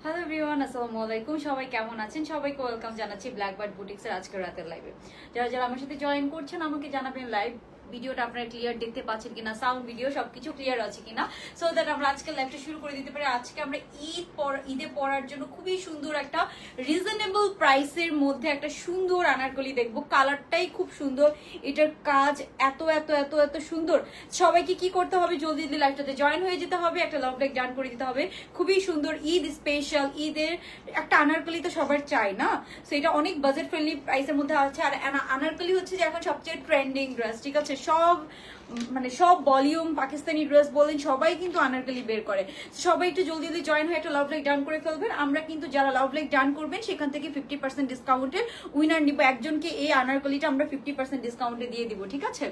Hello everyone, আসসালামু আলাইকুম। সবাই কেমন আছেন? সবাইকে ওয়েলকাম জানাচ্ছি ব্ল্যাকবার্ড বুটিক্সের আজকের রাতের লাইভে। যারা যারা আমার সাথে জয়েন করছেন আমাকে জানাবেন লাইভ ভিডিওটা আপনারা ক্লিয়ার দেখতে পাচ্ছেন কিনা, সাউন্ড ভিডিও সবকিছু ক্লিয়ার আছে কিনা, সো দ্যাট আমরা আজকে লাইভটা শুরু করে দিতে পারি। আজকে আমরা ঈদে পরার জন্য খুবই সুন্দর একটা রিজনেবল প্রাইসের মধ্যে একটা সুন্দর আনারকলি দেখবো। কালারটাই খুব সুন্দর, এটার কাজ এত এত এত এত সুন্দর। সবাইকে কি করতে হবে, জলদি জলদি লাইভটাতে জয়েন হয়ে যেতে হবে, একটা লাভ লাইক ডান করে দিতে হবে। খুবই সুন্দর ঈদ স্পেশাল, ঈদের একটা আনারকলি তো সবার চাই না, সো এটা অনেক বাজেট ফ্রেন্ডলি প্রাইসের মধ্যে আছে। আর আনারকলি হচ্ছে যে এখন সবচেয়ে ট্রেন্ডিং ড্রেস, ঠিক আছে? সব ভলিউম পাকিস্তানি ড্রেস বলেন সবাই কিন্তু আনারকলি বের করে। সবাই একটু জলদি জলদি জয়েন হয়ে একটা লাভ লাইক ডান করে ফেলবেন। আমরা কিন্তু যারা লাভ লাইক ডান করবেন সেখান থেকে 50% ডিসকাউন্টের উইনার নিব। একজনকে এই আনারকলিটা আমরা 50% ডিসকাউন্টে দিয়ে দিব, ঠিক আছে?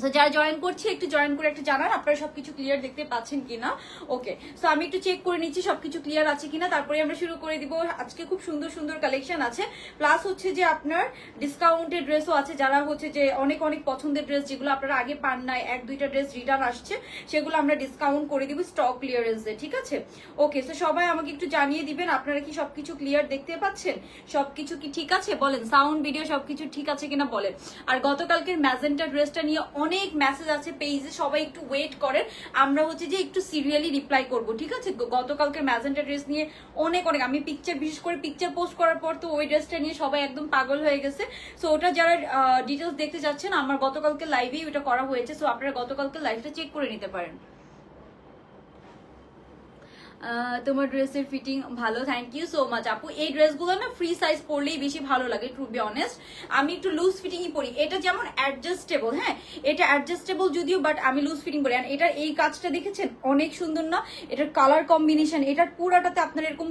সো যারা জয়েন করছে একটু জয়েন করে একটু জানান আপনারা সবকিছু ক্লিয়ার দেখতে পাচ্ছেন কিনা। ওকে, সো আমি একটু চেক করে নিচ্ছি সবকিছু ক্লিয়ার আছে কিনা, তারপরে আমরা শুরু করে দিব। আজকে খুব সুন্দর সুন্দর কালেকশন আছে, প্লাস হচ্ছে যে আপনার ডিসকাউন্টেড ড্রেসও আছে। যারা হচ্ছে যে অনেক অনেক পছন্দের ড্রেস যেগুলো আপনারা আগে পান নাই, এক দুইটা ড্রেস রিটার্ন আসছে, সেগুলো আমরা ডিসকাউন্ট করে দিব স্টক ক্লিয়ারেন্সে, ঠিক আছে? ওকে, সো সবাই আমাকে একটু জানিয়ে দিবেন আপনারা কি সবকিছু ক্লিয়ার দেখতে পাচ্ছেন, সবকিছু কি ঠিক আছে বলেন, সাউন্ড ভিডিও সবকিছু ঠিক আছে কিনা বলেন। আর গতকালকের ম্যাজেন্টা ড্রেসটা নিয়ে অনেক মেসেজ আছে পেজে, সবাই একটু ওয়েট করেন, আমরা হচ্ছে যে একটু সিরিয়ালি রিপ্লাই করব, ঠিক আছে? গতকালকের ম্যাজেন্টা ড্রেস নিয়ে অনেক আমি পিকচার, বিশেষ করে পিকচার পোস্ট করার পর তো ওই ড্রেসটা নিয়ে সবাই একদম পাগল হয়ে গেছে। সো ওটা যারা ডিটেলস দেখতে যাচ্ছেন, আমার গতকালকে লাইভেই ওটা করা হয়েছে, সো আপনারা গতকালকে লাইভটা চেক করে নিতে পারেন। তোমার ড্রেসের ফিটিং ভালো, থ্যাংক ইউ সো মাচ আপু। এই ড্রেসগুলো না ফ্রি সাইজ পরলেই বেশি ভালো লাগে, টু বি অনেস্ট। আমি একটু লুজ ফিটিংই পরি। এটা যেমন অ্যাডজাস্টেবল, হ্যাঁ এটা অ্যাডজাস্টেবল যদিও, বাট আমি লুজ ফিটিং পরি। আর এটার এই কাজটা দেখেছেন অনেক সুন্দর না? এটার কালার কম্বিনেশন, এটার পুরাটাতে আপনারা এরকম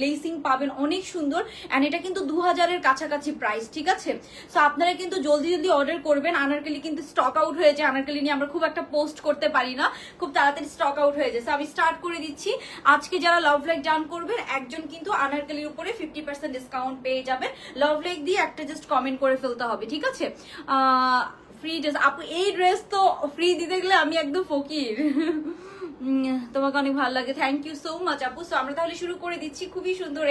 লেসিং পাবেন, অনেক সুন্দর। অ্যান্ড এটা কিন্তু 2000-এর কাছাকাছি প্রাইস, ঠিক আছে? সো আপনারা কিন্তু জলদি জলদি অর্ডার করবেন। আনারকলি কিন্তু স্টক আউট হয়ে যায়, আনারকলি নিয়ে আমরা খুব একটা পোস্ট করতে পারি না, খুব তাড়াতাড়ি স্টক আউট হয়ে যায়। সো আমি স্টার্ট করে দিচ্ছি। আজকে যারা লাভ লাইক ডান করবেন একজন কিন্তু আনারকলির উপরে 50% ডিসকাউন্ট পেয়ে যাবেন। লাভ লাইক দিয়ে একটা জাস্ট কমেন্ট করে ফেলতে হবে, ঠিক আছে? ফ্রি ড্রেস আপু, এই ড্রেস তো ফ্রি দিতে গেলে আমি একদম ফকির। তোমাকে অনেক ভালো লাগে, থ্যাংক ইউ সো মাচ আপু। সো আমরা তাহলে শুরু করে দিচ্ছি। খুবই সুন্দর,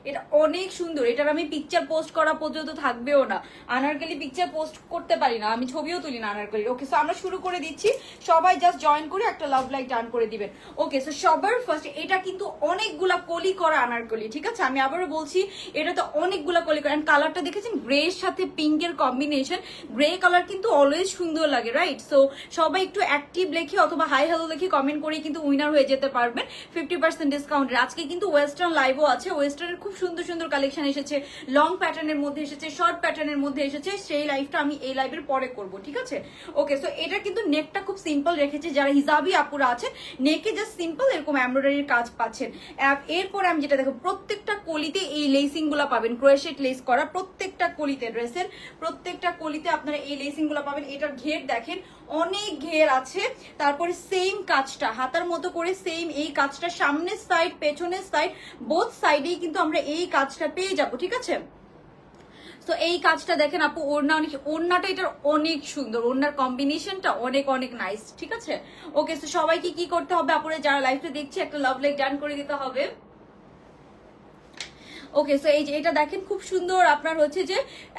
এটা অনেক সুন্দর। এটার আমি পিকচার পোস্ট করা পর্যন্ত থাকবেও না, আনারকলি পিকচার পোস্ট করতে পারি না, আমি ছবিও তুলি না আনারকলির। ওকে, সো আমরা শুরু করে দিচ্ছি। সবাই জাস্ট জয়েন করে একটা লাভ লাইক ডান করে দিবেন। ওকে, সো সবার ফার্স্ট, এটা কিন্তু অনেকগুলা কলি করা আনারকলি, ঠিক আছে? আমি আবারও বলছি, এটা তো অনেকগুলা কলি করা। কালারটা দেখেছেন গ্রের সাথে পিঙ্কের কম্বিনেশন, গ্রে কালার কিন্তু অলওয়েজ সুন্দর লাগে, রাইট? সো সবাই একটু অ্যাক্টিভ লেখে অথবা হাই হ্যালো লেখে কমেন্ট করে কিন্তু উইনার হয়ে যেতে পারবেন 50% ডিসকাউন্টের। আজকে কিন্তু ওয়েস্টার্ন লাইভও আছে, ওয়েস্টার্নের খুব সুন্দর সুন্দর কালেকশন এসেছে, লং প্যাটার্নের মধ্যে এসেছে, শর্ট প্যাটার্নের মধ্যে এসেছে। সেই লাইভটা আমি এই লাইভের পরে করব, ঠিক আছে? ওকে, সো এটা কিন্তু নেকটা খুব সিম্পল রেখেছে। যারা হিজাবি আপুরা আছেন নেকে জাস্ট সিম্পল এরকম এমব্রয়ডারির কাজ পাচ্ছেন। এরপর আমি যেটা দেখো, প্রত্যেকটা কলিতে এই লেসিং গুলা পাবেন, ক্রোশেট লেস করা প্রত্যেকটা কলিতে, ড্রেসের প্রত্যেকটা কলিতে আপনারা এই লেসিং গুলা পাবেন। এটার ঘের দেখেন অনেক ঘের আছে। তারপরে সেম কাজটা হাতার মতো করে, সেম এই কাজটা সামনের সাইড পেছনের সাইড বোথ সাইডেই কিন্তু আমরা এই কাজটা পেয়ে যাব, ঠিক আছে? তো এই কাজটা দেখেন আপু, ওড়নাটা এটার অনেক সুন্দর, ওড়নার কম্বিনেশনটা অনেক অনেক নাইস, ঠিক আছে? ওকে, তো সবাইকে কি করতে হবে আপুরে, যারা লাইভটা দেখছে একটা লাভ লাইক ডান করে দিতে হবে। ওকে, সো এই যে এটা দেখেন খুব সুন্দর, আপনার হচ্ছে যে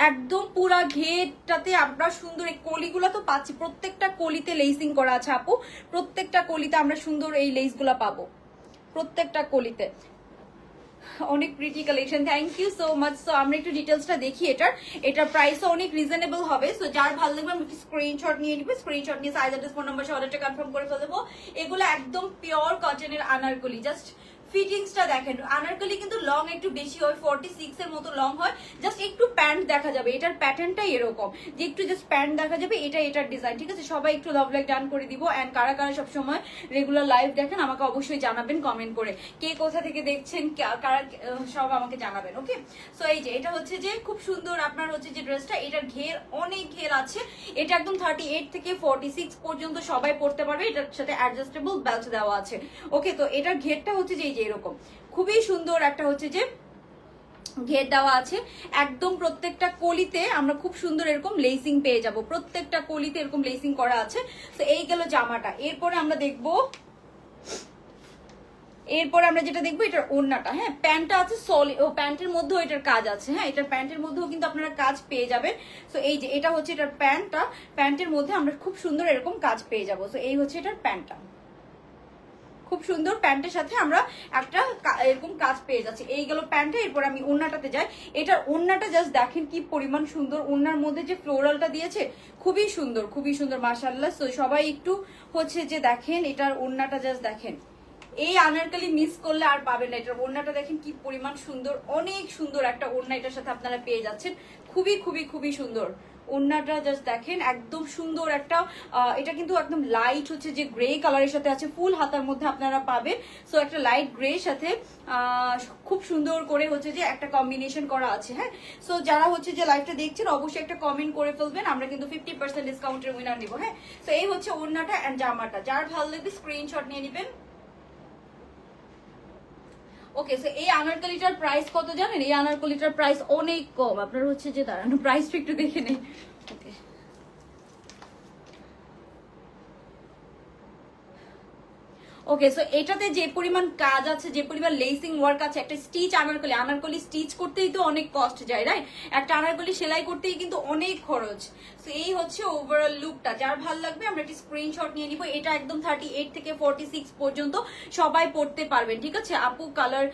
একদম পুরা ঘেরটাতে আমরা সুন্দর এই কলিগুলা তো পাচ্ছি, প্রত্যেকটা কলিতে লেসিং করা আছে আপু, প্রত্যেকটা কলিতে আমরা সুন্দর এই লেসগুলা পাবো, প্রত্যেকটা কলিতে। অনেক pretty collection, thank you so much. So আমরা একটু ডিটেলসটা দেখি। এটার প্রাইসও অনেক রিজনেবল হবে। সো যার ভালো লাগবে আমি একটু স্ক্রিনশট নিয়ে নিবো, স্ক্রিনশট নিয়ে সাইজ অ্যাড্রেস ফোন নাম্বার অর্ডারটা কনফার্ম করে ফেলবো। এগুলো একদম পিওর কটনের আনারকলি, জাস্ট ফিটিংসটা দেখেন। আনারকলি কিন্তু লং একটু বেশি হয়, 46 এর মতো লং হয়, জাস্ট একটু প্যান্ট দেখা যাবে। এটার প্যাটার্নটাই এরকম যে একটু জাস্ট প্যান্ট দেখা যাবে, এটার ডিজাইন, ঠিক আছে? সবাই একটু লাভ লাইক ডান করে দিব। এন্ড কারা কারা সবসময় রেগুলার লাইভ দেখেন আমাকে অবশ্যই জানাবেন কমেন্ট করে, কে কোথা থেকে দেখছেন, কারা সব আমাকে জানাবেন। ওকে, সো এই যে এটা হচ্ছে যে খুব সুন্দর আপনার হচ্ছে যে ড্রেসটা, এটার ঘের অনেক ঘের আছে। এটা একদম 38 থেকে 46 পর্যন্ত সবাই পড়তে পারবে, এটার সাথে অ্যাডজাস্টেবল বেল্ট দেওয়া আছে। ওকে, তো এটার ঘেরটা হচ্ছে যে এই যে এরকম খুবই সুন্দর একটা হচ্ছে যে ঘের দেওয়া আছে। একদম প্রত্যেকটা কলিতে আমরা খুব সুন্দর এরকম লেসিং পেয়ে যাব, প্রত্যেকটা কলিতে এরকম লেসিং করা আছে। তো এই গেল জামাটা। এরপরে আমরা দেখবো এরপর আমরা যেটা দেখবো এটার ওড়নাটা, হ্যাঁ প্যান্টটা আছে সলিড, ও প্যান্টের মধ্যেও এটার কাজ আছে, হ্যাঁ এটার প্যান্টের মধ্যেও কিন্তু আপনারা কাজ পেয়ে যাবেন। সো এই যে এটা হচ্ছে এটার প্যান্টটা, প্যান্টের মধ্যে আমরা খুব সুন্দর এরকম কাজ পেয়ে যাবো। সো এই হচ্ছে এটার প্যান্টটা, খুব সুন্দর প্যান্টের সাথে আমরা একটা এরকম কাজ পেয়ে যাচ্ছি। এই গেল প্যান্টটা। এরপর আমি ওড়নাটাতে যাই। এটার ওড়নাটা জাস্ট দেখেন কি পরিমাণ সুন্দর, ওড়নার মধ্যে যে ফ্লোরালটা দিয়েছে খুবই সুন্দর, খুবই সুন্দর মাশাআল্লাহ। সো সবাই একটু হচ্ছে যে দেখেন এটার ওড়নাটা জাস্ট দেখেন, এই আনারকলি মিস করলে আর পাবেন না। এটার ওড়নাটা দেখেন কি পরিমাণ সুন্দর, অনেক সুন্দর একটা ওড়না এটার সাথে আপনারা পেয়ে যাচ্ছেন, খুবই খুবই খুবই সুন্দর ওড়নাটা জাস্ট দেখেন, একদম সুন্দর একটা এটা কিন্তু একদম লাইট হচ্ছে যে গ্রে কালারের সাথে আছে, ফুল হাতার মধ্যে আপনারা পাবেন। সো একটা লাইট গ্রে সাথে খুব সুন্দর করে হচ্ছে যে একটা কম্বিনেশন করা আছে, হ্যাঁ। সো যারা হচ্ছে যে লাইভটা দেখছেন অবশ্যই একটা কমেন্ট করে ফেলবেন, আমরা কিন্তু 50% ডিসকাউন্টের উইনার নিব, হ্যাঁ। সো এই হচ্ছে ওড়নাটা এন্ড জামাটা, যার ভালো লাগবে স্ক্রিনশট নিয়ে নেবেন। ওকে, সো এই আনারকলিটার প্রাইস কত জানেন? এই আনারকলিটার প্রাইস অনেক কম, আপনার হচ্ছে যে দাঁড়ানো প্রাইসটা একটু দেখে নেই। ওকে, ওকে, সো এটাতে যে পরিমাণ কাজ আছে, যে পরিমাণ লেসিং ওয়ার্ক আছে, একটা স্টিচ আনারকলি, আনারকলি স্টিচ করতেই তো অনেক কস্ট যায়, রাইট? একটা আনারকলি সেলাই করতেই কিন্তু অনেক খরচ। সো এই হচ্ছে ওভারঅল লুকটা, যার ভালো লাগবে আমরা একটা স্ক্রিনশট নিয়ে নিব। এটা একদম 38 থেকে 46 পর্যন্ত সবাই পড়তে পারবেন, ঠিক আছে আপু? কালার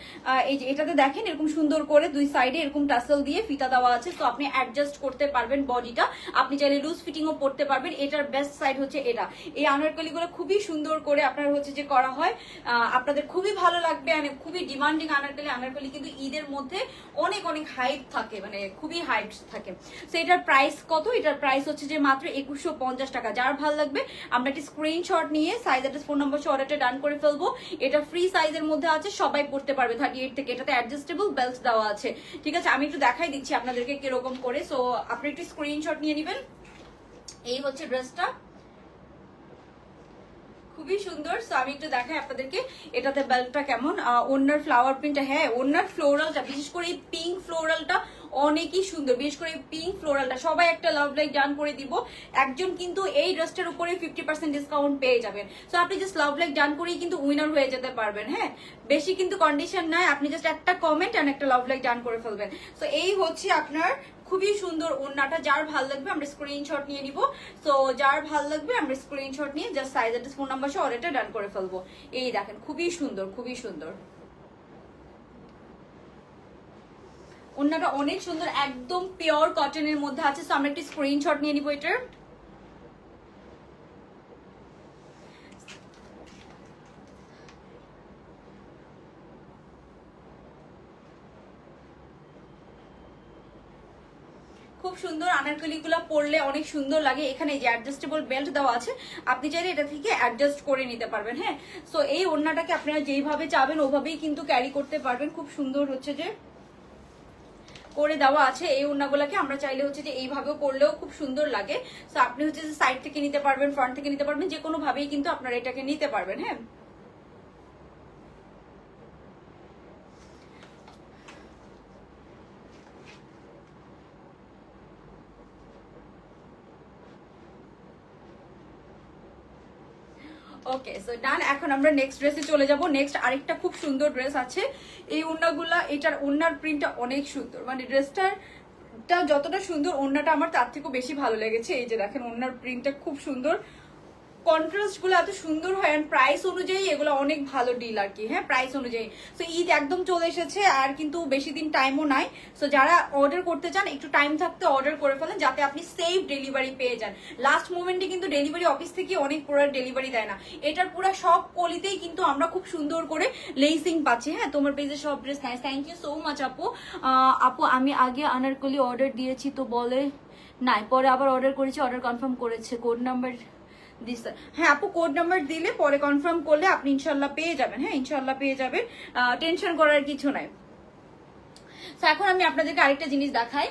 এই যে এটাতে দেখেন এরকম সুন্দর করে দুই সাইডে এরকম টাসেল দিয়ে ফিতা দেওয়া আছে, তো আপনি অ্যাডজাস্ট করতে পারবেন বডিটা, আপনি চাইলে লুজ ফিটিংও পড়তে পারবেন। এটার বেস্ট সাইড হচ্ছে এটা, এই আনারকলিগুলো খুবই সুন্দর করে আপনার হচ্ছে যে করা হয়, আপনাদের খুবই ভালো লাগবে। মানে খুবই ডিমান্ডিং আনারকলি, আনারকলি কিন্তু ঈদের মধ্যে অনেক অনেক হাইট থাকে, মানে খুবই হাইট থাকে। সো এটার প্রাইস কত? এটার প্রাইস হচ্ছে যে মাত্র 2150 টাকা। যার ভালো লাগবে আমরা একটা স্ক্রিনশট নিয়ে সাইজ অ্যাড্রেস ফোন নম্বর সহ অর্ডারটা ডান করে ফেলবো। এটা ফ্রি সাইজের মধ্যে আছে, সবাই পড়তে পারবে 38 থেকে। এটাতে অ্যাডজাস্টেবল বেল্ট দেওয়া আছে, ঠিক আছে? আমি একটু দেখাই দিচ্ছি আপনাদেরকে কিরকম করে। সো আপনি একটু স্ক্রিনশট নিয়ে নেবেন। এই হচ্ছে ড্রেসটা, খুবই সুন্দর। সো আমি একটু দেখাই আপনাদেরকে এটাতে বেল্টটা কেমন, ওনার ফ্লাওয়ার প্রিন্টটা, হ্যাঁ ওনার ফ্লোরালটা, বিশেষ করে এই পিঙ্ক ফ্লোরালটা অনেকই সুন্দর, বিশেষ করে পিঙ্ক ফ্লোরালটা সবাই একটা লাভ লাইক ডান করে দিব। একজন কিন্তু এই ড্রেসটার উপরে 50% ডিসকাউন্ট পেয়ে যাবেন। সো আপনি জাস্ট লাভ লাইক ডান করেই কিন্তু উইনার হয়ে যেতে পারবেন, হ্যাঁ বেশি কিন্তু কন্ডিশন নাই, আপনি জাস্ট একটা কমেন্ট আর একটা লাভ লাইক ডান করে ফেলবেন। সো এই হচ্ছে আপনার খুবই সুন্দর ওড়নাটা, যার ভাল লাগবে আমরা স্ক্রিনশট নিয়ে নিব। সো যার ভাল লাগবে আমরা স্ক্রিনশট নিয়ে just size address phone number সহ অর্ডারটা ডান করে ফেলবো। এই দেখেন খুবই সুন্দর, খুবই সুন্দর ওড়নাটা, অনেক সুন্দর, একদম পিওর কটনের মধ্যে আছে। সো আমরা একটি স্ক্রিনশট নিয়ে নিব এটার। খুব সুন্দর, আনারকলি গুলা পরলে অনেক সুন্দর লাগে। এখানে যে অ্যাডজাস্টেবল বেল্ট দেওয়া আছে, আপনি চাইলে এটা থেকে অ্যাডজাস্ট করে নিতে পারবেন, হ্যাঁ। সো এই ওড়নাটাকে আপনারা যেইভাবে চাবেন ওভাবেই কিন্তু ক্যারি করতে পারবেন। খুব সুন্দর হচ্ছে যে করে দেওয়া আছে এই ওড়নাগুলোকে, আমরা চাইলে হচ্ছে যে এইভাবেও পরলেও খুব সুন্দর লাগে। সো আপনি হচ্ছে যে সাইড থেকে নিতে পারবেন, ফ্রন্ট থেকে নিতে পারবেন, যে কোনো ভাবেই কিন্তু আপনারা এটাকে নিতে পারবেন, হ্যাঁ। ওকে, সো ডান। এখন আমরা নেক্সট ড্রেসে চলে যাব। নেক্সট আরেকটা খুব সুন্দর ড্রেস আছে, এই ওড়নাগুলা, এটার ওড়নার প্রিন্টটা অনেক সুন্দর, মানে ড্রেসটার যতটা সুন্দর ওড়নাটা আমার তার থেকেও বেশি ভালো লেগেছে। এই যে দেখেন ওড়নার প্রিন্টটা খুব সুন্দর, কন্ট্রাস্ট গুলো এত সুন্দর হয়, এন্ড প্রাইস অনুযায়ী এগুলো অনেক ভালো ডিল আর কি, হ্যাঁ প্রাইস অনুযায়ী। সো ঈদ একদম চলে এসেছে, আর কিন্তু বেশি দিন টাইমও নাই। সো যারা অর্ডার করতে চান একটু টাইম থাকতে অর্ডার করে ফেলেন, যাতে আপনি সেফ ডেলিভারি পেয়ে যান। লাস্ট মোমেন্টে কিন্তু ডেলিভারি অফিস থেকে অনেক প্রোডাক্ট ডেলিভারি দেয় না, এটার পুরো সব কলিতেই কিন্তু আমরা খুব সুন্দর করে লেসিং পাচ্ছি, হ্যাঁ। তোমার পেজে সব dress nice, thank you so much আপু। আপু আমি আগে আনারকলি অর্ডার দিয়েছি তো বলে নাই, পরে আবার অর্ডার করেছি, অর্ডার কনফার্ম করেছে, কোড নাম্বার দিস। হ্যাঁ আপু, কোড নাম্বার দিলে পরে কনফার্ম করলে আপনি ইনশাল্লাহ পেয়ে যাবেন, হ্যাঁ ইনশাল্লাহ পেয়ে যাবেন, টেনশন করার কিছু নাই। তো এখন আমি আপনাদেরকে আরেকটা জিনিস দেখাই।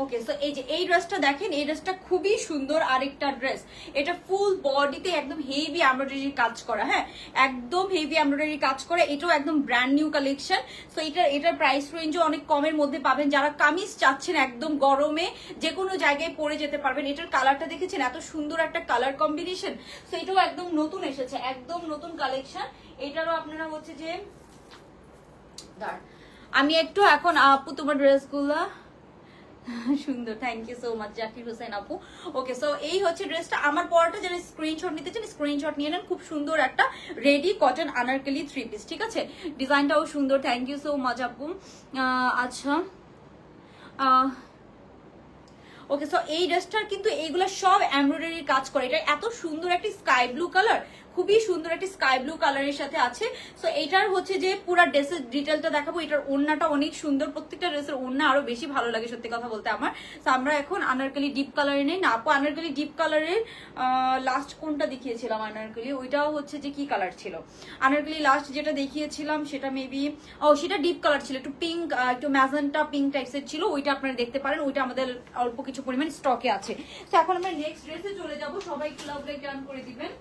ওকে, সো এই যে এই ড্রেসটা দেখেন, এই ড্রেসটা খুবই সুন্দর আরেকটা ড্রেস। এটা ফুল বডিতে একদম হেভি এমব্রয়ডারি কাজ করা, হ্যাঁ একদম হেভি এমব্রয়ডারি কাজ করা। এটাও একদম ব্র্যান্ড নিউ কালেকশন। সো এটার প্রাইস রেঞ্জও অনেক কমের মধ্যে পাবেন। যারা কামিজ চাচ্ছেন একদম গরমে যে কোনো জায়গায় পরে যেতে পারবেন। এটার কালারটা দেখেছেন, এত সুন্দর একটা কালার কম্বিনেশন। সো এটাও একদম নতুন এসেছে, একদম নতুন কালেকশন। এটারও আপনারা হচ্ছে যে আমি একটু এখন আপু তোমার ড্রেসগুলো সুন্দর, thank you so much Zakir Hossain আপু। ওকে, সো এই হচ্ছে ড্রেসটা। আমার পরাটা যারা স্ক্রিনশট নিতে চান স্ক্রিনশট নিয়ে নেন। খুব সুন্দর একটা রেডি কটন আনারকলি 3 পিস, ঠিক আছে? ডিজাইনটাও সুন্দর, থ্যাংক ইউ সো মাচ আপু। আচ্ছা ওকে, সো এই ড্রেসটার কিন্তু এইগুলো সব এমব্রয়ডারির কাজ করে। এটা এত সুন্দর একটা স্কাই ব্লু কালার, খুবই সুন্দর একটা স্কাই ব্লু কালারের সাথে আছে। সো এটার হচ্ছে যে পুরো ড্রেসের ডিটেলটা দেখাবো। এটার ওড়নাটা অনেক সুন্দর, প্রত্যেকটা ড্রেসের ওড়না আরো বেশি ভালো লাগে সত্যি কথা বলতে আমার। তো আমরা এখন আনারকলি ডিপ কালারে নেই না আপু? আনারকলি ডিপ কালারের লাস্ট কোনটা দেখিয়েছিলাম? আনারকলি ওইটাও হচ্ছে যে কি কালার ছিল? আনারকলি লাস্ট যেটা দেখিয়েছিলাম সেটা মেবি সেটা ডিপ কালার ছিল, একটু পিঙ্ক, একটু ম্যাজেন্টা পিঙ্ক টাইপসের ছিল। ওইটা আপনারা দেখতে পারেন, ওইটা আমাদের অল্প কিছু পরিমাণ স্টকে আছে। তো এখন আমরা নেক্সট ড্রেসে চলে যাব। সবাই একটু লাভ লাইক ডান করে দিবেন।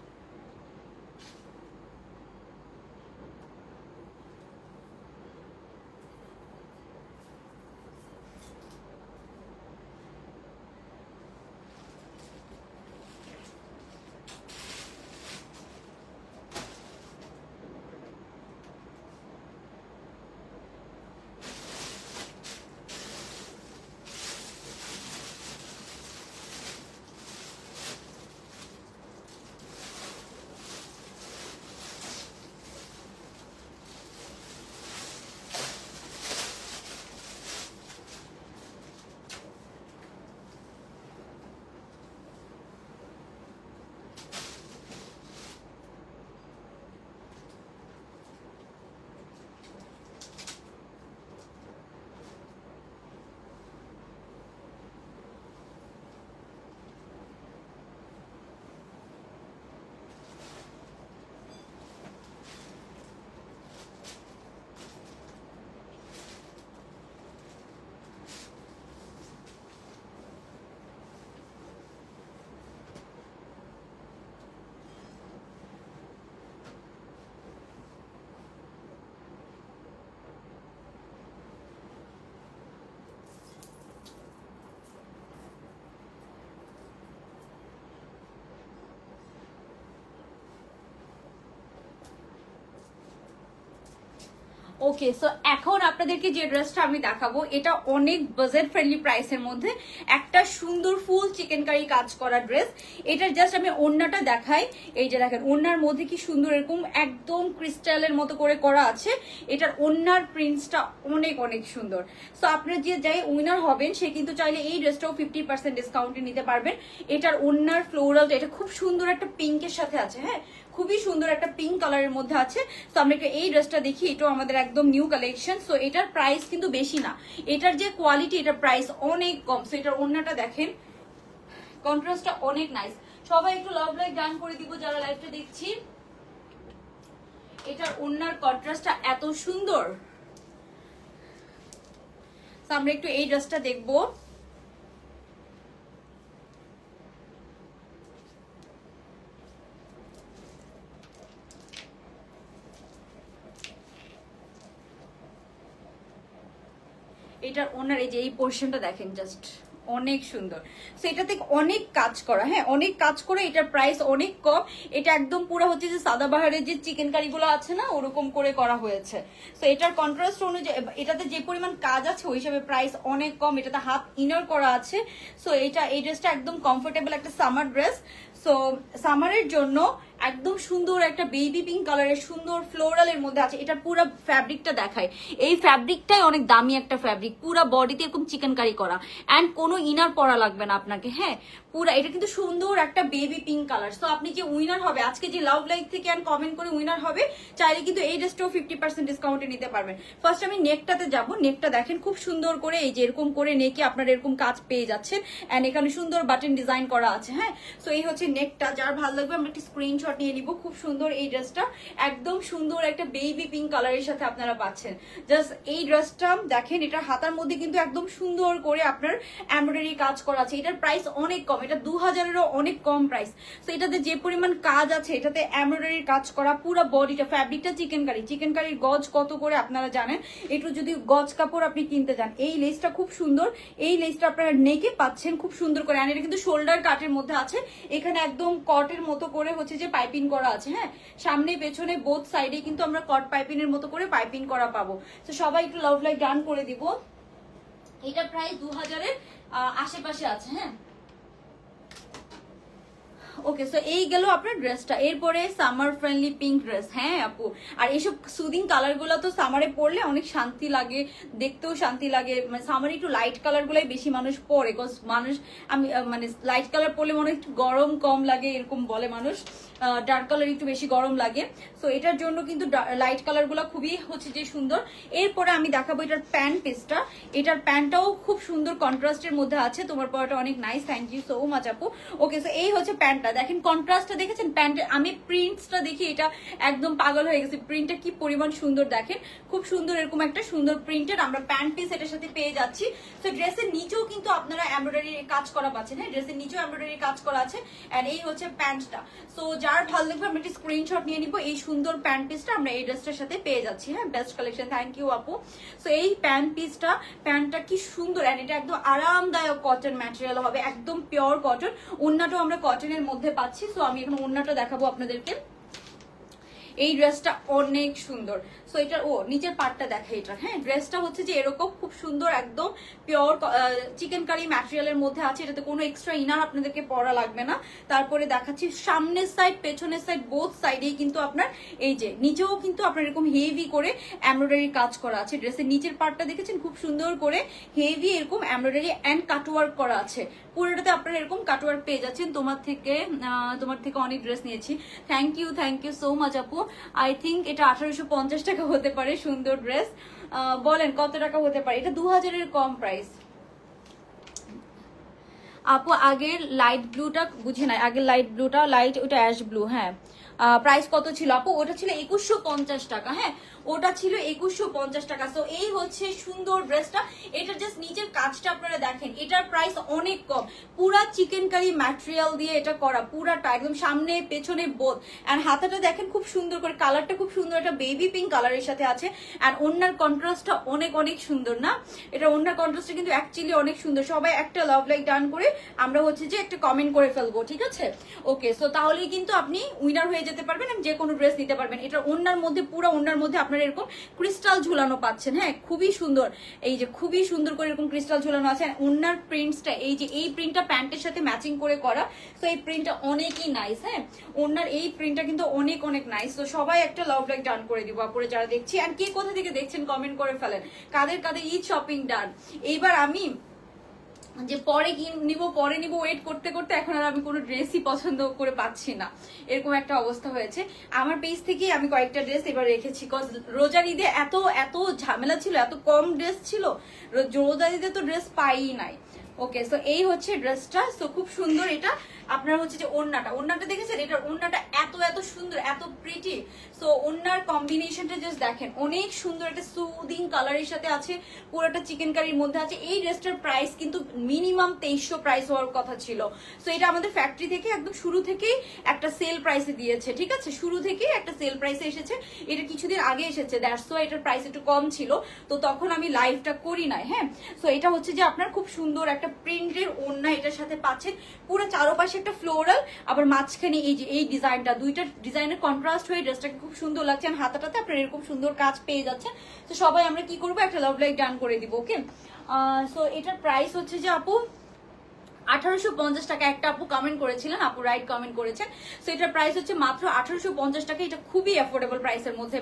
ওকে, সো এখন আপনাদেরকে যে ড্রেসটা আমি দেখাবো এটা অনেক বাজেট ফ্রেন্ডলি প্রাইসের মধ্যে একটা সুন্দর ফুল চিকেন কারি কাজ করা ড্রেস। এটার জাস্ট আমি ওড়নাটা দেখাই। এই যে দেখেন ওড়নার মধ্যে কি সুন্দর এরকম একদম ক্রিস্টালের মতো করে করা আছে। এটার ওড়নার প্রিন্টসটা অনেক অনেক সুন্দর। সো আপনারা যে যাই উইনার হবেন সে কিন্তু চাইলে এই ড্রেসটাও 50% ডিসকাউন্টে নিতে পারবেন। এটার ওড়নার ফ্লোরালটা এটা খুব সুন্দর একটা পিঙ্কের সাথে আছে, হ্যাঁ খুবই সুন্দর একটা পিঙ্ক কালারের মধ্যে আছে। তো আমরা একটু এই ড্রেসটা দেখি, এটাও আমাদের একদম নিউ কালেকশন। সো এটার প্রাইস কিন্তু বেশি না, এটার যে কোয়ালিটি এটার প্রাইস অনেক কম। সো এটার ওড়নাটা দেখেন, কন্ট্রাস্টটা অনেক নাইস। সবাই একটু লাভ লাইক ডান করে দিব যারা লাইভটা দেখছি। এটার ওড়নার কন্ট্রাস্টটা এত সুন্দর। তো আমরা একটু এই ড্রেসটা দেখবো। এটার ওনার এই যে এই পোর্শনটা দেখেন জাস্ট অনেক সুন্দর। সো এটাতে অনেক কাজ করা, হ্যাঁ অনেক কাজ করে। এটার প্রাইস অনেক কম। এটা একদম পুরো হচ্ছে যে সাদাবাহারের যে চিকেন কারিগুলো আছে না ওরকম করে করা হয়েছে। সো এটার কন্ট্রাস্ট অনুযায়ী এটাতে যে পরিমাণ কাজ আছে ওই হিসাবে প্রাইস অনেক কম। এটাতে হাফ ইনার করা আছে। সো এই ড্রেসটা একদম কমফোর্টেবল একটা সামার ড্রেস। সো সামারের জন্য একদম সুন্দর একটা বেবি পিঙ্ক কালারের সুন্দর ফ্লোরালের মধ্যে আছে। এটা পুরো ফ্যাব্রিকটা দেখায়, এই ফ্যাব্রিকটাই অনেক দামি একটা ফ্যাব্রিক, পুরো বডিতে এরকম চিকেন কারি করা অ্যান্ড কোনো ইনার পরা লাগবে না আপনাকে, হ্যাঁ পুরা। এটা কিন্তু সুন্দর একটা বেবি পিঙ্ক কালার। সো আপনি যে উইনার হবে আজকে যে লাভ লাইক থেকে অ্যান্ড কমেন্ট করে উইনার হবে চাইলে কিন্তু এই ড্রেসটাও 50% ডিসকাউন্টে নিতে পারবেন। ফার্স্ট আমি নেকটাতে যাবো। নেকটা দেখেন খুব সুন্দর করে এই যে এরকম করে নেকে আপনারা এরকম কাজ পেয়ে যাচ্ছেন অ্যান্ড এখানে সুন্দর বাটন ডিজাইন করা আছে, হ্যাঁ। সো এই হচ্ছে নেকটা, যার ভালো লাগবে আমরা একটি স্ক্রিনশট স্ক্রিনশট নিয়ে নিব। খুব সুন্দর এই ড্রেসটা, একদম সুন্দর একটা বেবি পিঙ্ক কালারের সাথে আপনারা পাচ্ছেন। জাস্ট এই ড্রেসটা দেখেন, এটার হাতার মধ্যে কিন্তু একদম সুন্দর করে আপনার এমব্রয়ডারি কাজ করা আছে। এটার প্রাইস অনেক কম, এটা 2000-এরও অনেক কম প্রাইস। তো এটাতে যে পরিমাণ কাজ আছে, এটাতে এমব্রয়ডারির কাজ করা, পুরো বডিটা ফ্যাব্রিকটা চিকেন কারির গজ কত করে আপনারা জানেন। একটু যদি গজ কাপড় আপনি কিনতে যান, এই লেসটা খুব সুন্দর, এই লেসটা আপনারা নেকে পাচ্ছেন খুব সুন্দর করে। আর এটা কিন্তু শোল্ডার কাটের মধ্যে আছে, এখানে একদম কটের মতো করে হচ্ছে যে পাইপিং করা আছে। হ্যাঁ, সামনে পেছনে বোথ সাইডে কিন্তু আমরা কট পাইপিং এর মতো করে পাইপিং করা পাবো। তো সবাই একটু লাভ লাইক ডান করে দিব। এটা প্রায় 2000-এর আশেপাশে আছে। হ্যাঁ, ওকে, সো এই গেল আপনার ড্রেসটা। এরপরে সামার ফ্রেন্ডলি পিঙ্ক ড্রেস। হ্যাঁ আপু, আর এইসব সুদিং কালার গুলো তো সামারে পরলে অনেক শান্তি লাগে, দেখতেও শান্তি লাগে। মানে সামারে একটু লাইট কালার গুলাই বেশি মানুষ পরে, বিকজ মানুষ আমি মানে লাইট কালার পরলে মনে হয় একটু গরম কম লাগে, এরকম বলে মানুষ। ডার্ক কালার একটু বেশি গরম লাগে। সো এটার জন্য কিন্তু লাইট কালার গুলো খুবই হচ্ছে যে সুন্দর। এরপরে আমি দেখাবো এটার প্যান্ট পিসটা। এটার প্যান্টটাও খুব সুন্দর কন্ট্রাস্টের মধ্যে আছে। তোমার পরাটা অনেক nice, thank you so much আপু। ওকে, সো এই হচ্ছে প্যান্টটা, দেখেন কন্ট্রাস্টটা দেখেছেন প্যান্টের। আমি প্রিন্টসটা দেখি এটা একদম পাগল হয়ে গেছে, প্রিন্টটা কি পরিমাণ সুন্দর দেখেন, খুব সুন্দর। এরকম একটা সুন্দর প্রিন্টের আমরা প্যান্ট পিস এটার সাথে পেয়ে যাচ্ছি। তো ড্রেসের নিচেও কিন্তু আপনারা এমব্রয়ডারি কাজ করা পাচ্ছেন। হ্যাঁ, ড্রেসের নিচেও এমব্রয়ডারি কাজ করা আছে। এন্ড এই হচ্ছে প্যান্টটা। সো যার ভালো লাগবে আমরা একটি স্ক্রিনশট নিয়ে নিব। এই সুন্দর প্যান্ট পিসটা আমরা এই ড্রেসটার সাথে পেয়ে যাচ্ছি। হ্যাঁ, বেস্ট কালেকশন, থ্যাংক ইউ আপু। সো এই প্যান্ট পিসটা, প্যান্টটা কি সুন্দর, এন্ড এটা একদম আরামদায়ক কটন ম্যাটেরিয়াল হবে, একদম পিওর কটন। ওন্নাটাও আমরা কটনের মধ্যে পাচ্ছি। সো আমি এখন ওন্নাটা দেখাবো আপনাদেরকে। এই ড্রেসটা অনেক সুন্দর। সো এটার নিচের পার্টটা দেখে এটা। হ্যাঁ, ড্রেসটা হচ্ছে যে এরকম খুব সুন্দর, একদম পিওর চিকেন কারি ম্যাটেরিয়ালের মধ্যে আছে। এটাতে কোনো এক্সট্রা ইনার আপনাদেরকে পরা লাগবে না। তারপরে দেখাচ্ছি সামনের সাইড, পেছনের সাইড, বোথ সাইডেই কিন্তু আপনার এই যে নিচেও কিন্তু আপনার এরকম হেভি করে এমব্রয়ডারি কাজ করা আছে। ড্রেসের নিচের পার্টটা দেখেছেন, খুব সুন্দর করে হেভি এরকম এমব্রয়ডারি অ্যান্ড কাটওয়ার্ক করা আছে। পুরোটাতে আপনারা এরকম কাটওয়ার্ক পেয়ে যাচ্ছেন। তোমার থেকে অনেক ড্রেস নিয়েছি, থ্যাংক ইউ সো মাচ আপু। আই থিঙ্ক এটা 1850 টাকা হতে পারে। সুন্দর ড্রেস, বলেন কত টাকা হতে পারে? এটা 2000-এর কম প্রাইস আপু। আগের লাইট ব্লুটা বুঝে নাই, আগের লাইট ব্লুটা ওটা অ্যাশ ব্লু। হ্যাঁ, প্রাইস কত ছিল আপু? ওটা ছিল 2150 টাকা। হ্যাঁ, ওটা ছিল 2150 টাকা। সো এই হচ্ছে সুন্দর ড্রেসটা। এটা জাস্ট নিচের কাজটা আপনারা দেখেন, এটার প্রাইস অনেক কম। পুরা চিকেন কারি ম্যাটেরিয়াল দিয়ে এটা করা, পুরাটা একদম সামনে পেছনে বোথ। এন্ড হাতাটা দেখেন খুব সুন্দর করে, কালারটা খুব সুন্দর, এটা বেবি পিঙ্ক কালারের সাথে আছে। এন্ড ওন্নার কন্ট্রাস্টটা অনেক অনেক সুন্দর না? এটা ওন্নার কন্ট্রাস্টটা কিন্তু অ্যাকচুয়ালি অনেক সুন্দর। সবাই একটা লাভ লাইক ডান করে আমরা হচ্ছে যে একটা কমেন্ট করে ফেলবো, ঠিক আছে? ওকে, সো তাহলেই কিন্তু আপনি উইনার হয়ে যেতে পারবেন, যে কোনো ড্রেস নিতে পারবেন। এটা ওন্নার মধ্যে, পুরো ওন্নার মধ্যে আপনারা এরকম ক্রিস্টাল ঝুলানো পাচ্ছেন। হ্যাঁ, খুবই সুন্দর, এই যে খুবই সুন্দর করে এরকম ক্রিস্টাল ঝুলানো আছে। ওন্নার প্রিন্টসটা এই যে এই প্রিন্টটা প্যান্টের সাথে ম্যাচিং করে করা। তো এই প্রিন্টটা অনেকই নাইস। হ্যাঁ, ওন্নার এই প্রিন্টটা কিন্তু অনেক অনেক নাইস। তো সবাই একটা লাভ লাইক ডান করে দিব আপুরে যারা দেখছি। আর কে কোথা থেকে দেখছেন কমেন্ট করে ফেলেন। কাদের ঈদ শপিং ডান। এইবার আমি যে পরে নিব ওয়েট করতে করতে এখন আর আমি কোনো ড্রেসই পছন্দ করে পাচ্ছি না, এরকম একটা অবস্থা হয়েছে। আমার পেজ থেকে আমি কয়েকটা ড্রেস এবার রেখেছি, কজ রোজার ঈদে এত ঝামেলা ছিল, এত কম ড্রেস ছিল। রোজার ঈদে তো ড্রেস পাই নাই। ওকে, সো এই হচ্ছে ড্রেসটা। সো খুব সুন্দর। এটা আপনার হচ্ছে যে ওন্নাটা দেখেছেন, এটার ওন্নাটা এত সুন্দর, এত প্রিটি। সো ওন্নার কম্বিনেশনটা জাস্ট দেখেন, অনেক সুন্দর। একটা সুদিং কালারের সাথে আছে, পুরোটা চিকেন কারির মধ্যে আছে। এই ড্রেসটার প্রাইস কিন্তু মিনিমাম 2300 প্রাইস হওয়ার কথা ছিল। সো এটা আমাদের ফ্যাক্টরি থেকে একদম শুরু থেকেই একটা সেল প্রাইসে দিয়েছে, ঠিক আছে? শুরু থেকেই একটা সেল প্রাইসে এসেছে। এটা কিছুদিন আগে এসেছে, দ্যাটস ওয়াই এটার প্রাইস একটু কম ছিল। তো তখন আমি লাইভটা করি নাই। হ্যাঁ, সো এটা হচ্ছে যে আপনার খুব সুন্দর একটা প্রিন্টের ওন্না এটার সাথে পাচ্ছেন। পুরো চারপাশে একটা ফ্লোরাল, আবার মাঝখানে এই যে এই ডিজাইনটা, দুইটা ডিজাইনের কন্ট্রাস্ট হয়ে ড্রেসটাকে খুব সুন্দর লাগছে। আর হাতাটাতে আপনার এরকম সুন্দর কাজ পেয়ে যাচ্ছেন। তো সবাই আমরা কি করবো, একটা লাভ লাইক ডান করে দিব। ওকে, সো এটার প্রাইস হচ্ছে যে আপু 1850 টাকা। একটা আপু কমেন্ট করেছিলেন, আপু রাইট কমেন্ট করেছেন। সো এটার প্রাইস হচ্ছে মাত্র 1850 টাকা। এটা খুবই অ্যাফোর্ডেবল প্রাইসের মধ্যে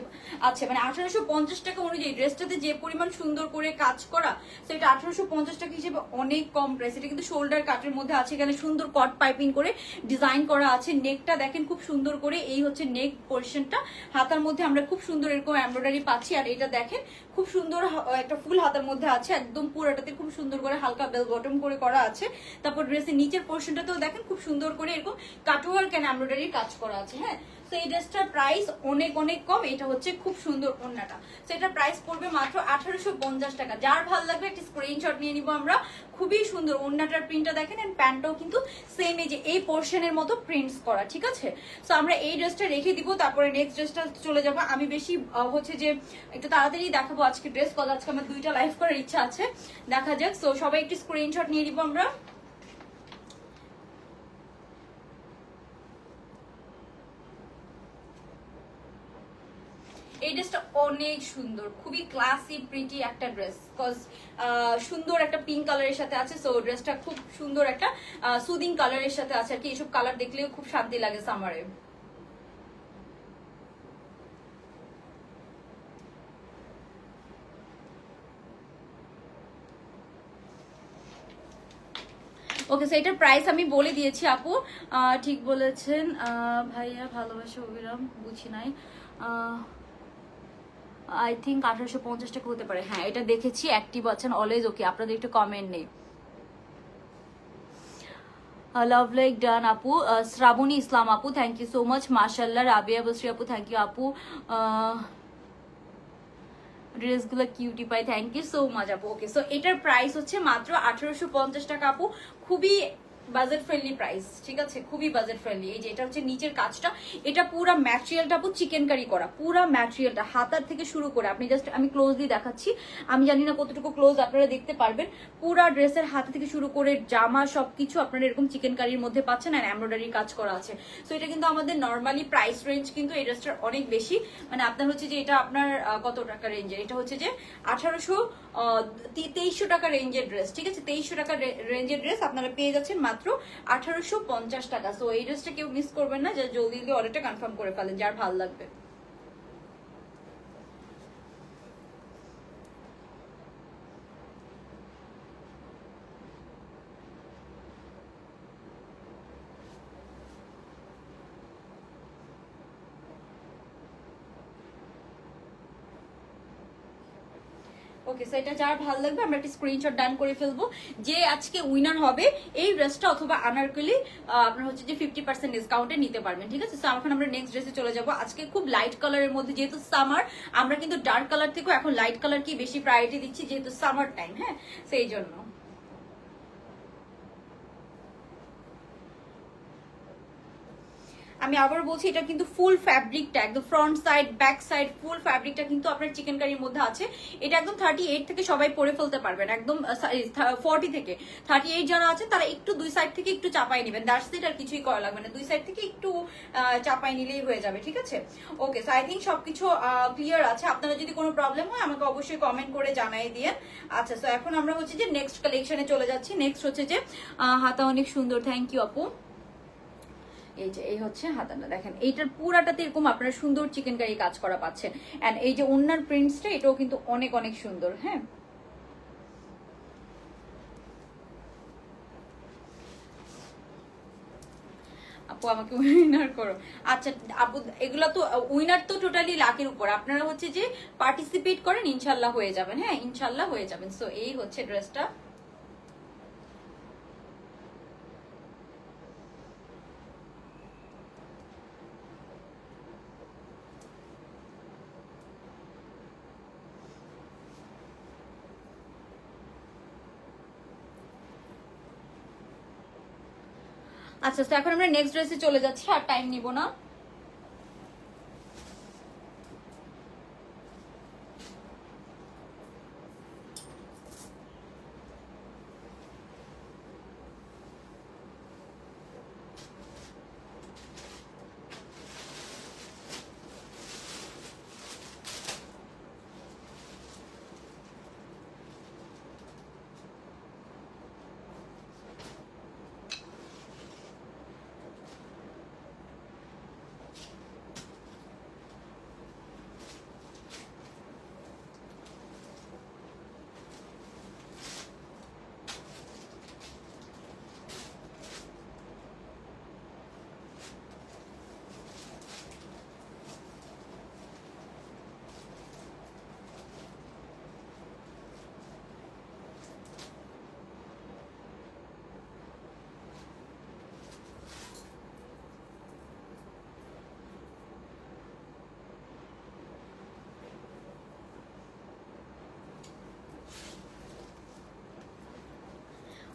আছে, মানে 1850 টাকা অনুযায়ী ড্রেসটাতে যে পরিমাণ সুন্দর করে কাজ করা, সো এটা 1850 টাকা হিসেবে অনেক কম প্রাইস। এটা কিন্তু শোল্ডার কাটের মধ্যে আছে, এখানে সুন্দর কট পাইপিং করে ডিজাইন করা আছে। নেকটা দেখেন খুব সুন্দর করে, এই হচ্ছে নেক পোর্শনটা। হাতার মধ্যে আমরা খুব সুন্দর এরকম এমব্রয়ডারি পাচ্ছি। আর এটা দেখেন খুব সুন্দর একটা ফুল হাতার মধ্যে আছে, একদম পুরোটাতে খুব সুন্দর করে হালকা বেল বটম করে করা আছে। তারপর তারপর ড্রেসের নিচের পোর্শনটাতেও দেখেন খুব সুন্দর করে এরকম কাটওয়ার্ক এন্ড এমব্রয়ডারির কাজ করা আছে। হ্যাঁ, তো এই ড্রেসটার প্রাইস অনেক অনেক কম। এটা হচ্ছে খুব সুন্দর ওড়নাটা, তো এটার প্রাইস পড়বে মাত্র 1850 টাকা। যার ভালো লাগবে একটা স্ক্রিনশট নিয়ে নিব আমরা। খুবই সুন্দর ওড়নাটার প্রিন্টটা দেখেন, এন্ড প্যান্টটাও কিন্তু সেম এই যে এই পোর্শনের মতো প্রিন্টস করা, ঠিক আছে। সো আমরা এই ড্রেসটা রেখে দিব, তারপরে নেক্সট ড্রেসটা চলে যাবো। আমি বেশি হচ্ছে যে একটু তাড়াতাড়ি দেখাবো আজকে ড্রেস, কজ আজকে আমার 2টা লাইভ করার ইচ্ছা আছে, দেখা যাক। সো সবাই একটু স্ক্রিনশট নিয়ে দিব আমরা। এই ড্রেসটা অনেক সুন্দর, খুবই ক্লাসি প্রিটি একটা ড্রেস, কজ সুন্দর একটা পিঙ্ক কালারের সাথে আছে। সো ড্রেসটা খুব সুন্দর একটা সুদিং কালারের সাথে আছে আর কি। এইসব কালার দেখলেও খুব শান্তি লাগে সামারে। ওকে, সো এটার প্রাইস আমি বলে দিয়েছি আপু, ঠিক বলেছেন ভাইয়া। ভালোবাসা অবিরাম, বুঝি নাই, আই থিঙ্ক 1850 টাকা হতে পারে। হ্যাঁ, এটা দেখেছি, অ্যাক্টিভ আছেন অলওয়েজ। ওকে, আপনাদের একটু কমেন্ট নেই। লাভ লাইক ডান আপু। শ্রাবণী ইসলাম আপু, থ্যাংক ইউ সো মাচ। মাশাল্লাহ। রাবিয়া বসরি আপু, থ্যাংক ইউ আপু। ড্রেসগুলো cutie pie, thank you so much আপু। ওকে, সো এটার প্রাইস হচ্ছে মাত্র 1850 টাকা আপু। খুবই বাজেট ফ্রেন্ডলি প্রাইস, ঠিক আছে, খুবই বাজেট ফ্রেন্ডলি। এই যে এটা হচ্ছে নিচের কাজটা, এটা পুরো ম্যাটেরিয়ালটা আপু চিকেন কারি করা, পুরো ম্যাটেরিয়ালটা হাতার থেকে শুরু করে, আপনি জাস্ট আমি ক্লোজলি দেখাচ্ছি, আমি জানি না কতটুকু ক্লোজ আপনারা দেখতে পারবেন। পুরো ড্রেসের হাতা থেকে শুরু করে জামা সবকিছু আপনারা এরকম চিকেন কারির মধ্যে পাচ্ছেন, আর এমব্রয়ডারি কাজ করা আছে। সো এটা কিন্তু আমাদের নর্মালি প্রাইস রেঞ্জ কিন্তু এই ড্রেসটার অনেক বেশি, মানে আপনার হচ্ছে যে এটা আপনার কত টাকা রেঞ্জের, এটা হচ্ছে যে 2300 টাকা রেঞ্জের ড্রেস, ঠিক আছে। 2300 টাকা রেঞ্জের ড্রেস আপনারা পেয়ে যাচ্ছেন মাত্র 1850 টাকা। সো এই ড্রেসটা কেউ মিস করবেন না, যা জলদি জলদি অর্ডারটা কনফার্ম করে ফেলেন যার ভালো লাগবে। ওকে, সো এটা যার ভালো লাগবে আমরা একটা স্ক্রিনশট ডান করে ফেলবো। যে আজকে উইনার হবে এই ড্রেসটা অথবা আনারকলি আপনার হচ্ছে যে 50% ডিসকাউন্টে নিতে পারবেন, ঠিক আছে। সো এখন আমরা নেক্সট ড্রেসে চলে যাবো। আজকে খুব লাইট কালারের মধ্যে, যেহেতু সামার, আমরা কিন্তু ডার্ক কালার থেকেও এখন লাইট কালারকে বেশি প্রায়োরিটি দিচ্ছি, যেহেতু সামার টাইম। হ্যাঁ, সেই জন্য আমি আবার বলছি, এটা কিন্তু ফুল ফ্যাব্রিকটা একদম ফ্রন্ট সাইড ব্যাক সাইড ফুল ফ্যাব্রিকটা কিন্তু আপনার চিকেন কারির মধ্যে আছে। এটা একদম 38 থেকে সবাই পরে ফেলতে পারবেন, একদম 40 থেকে 38 যারা আছেন তারা একটু দুই সাইড থেকে একটু চাপাই নেবেন, দ্যাটস ইট, আর কিছুই করা লাগবে না, দুই সাইড থেকে একটু চাপাই নিলেই হয়ে যাবে, ঠিক আছে। ওকে, সো আই থিঙ্ক সবকিছু ক্লিয়ার আছে। আপনারা যদি কোনো প্রবলেম হয় আমাকে অবশ্যই কমেন্ট করে জানাই দিয়ে। আচ্ছা, সো এখন আমরা হচ্ছে যে নেক্সট কালেকশনে চলে যাচ্ছি। নেক্সট হচ্ছে যে হাতা অনেক সুন্দর, থ্যাংক ইউ আপু। এই যে এই হচ্ছে হাতাটা, দেখেন এইটার পুরাটাতে এরকম আপনারা সুন্দর চিকেন কারি কাজ করা পাচ্ছেন। এন্ড এই যে ওন্নার প্রিন্টসটা, এটাও কিন্তু অনেক অনেক সুন্দর। হ্যাঁ, আপু আমাকে উইনার করো। আচ্ছা আপু, এগুলা তো উইনার তো টোটালি লাখের উপর, আপনারা হচ্ছে যে পার্টিসিপেট করেন, ইনশাল্লাহ হয়ে যাবেন। হ্যাঁ, ইনশাল্লাহ হয়ে যাবেন। সো এই হচ্ছে ড্রেসটা। আচ্ছা, তো এখন আমরা নেক্সট ড্রেসে চলে যাচ্ছি, আর টাইম নিব না।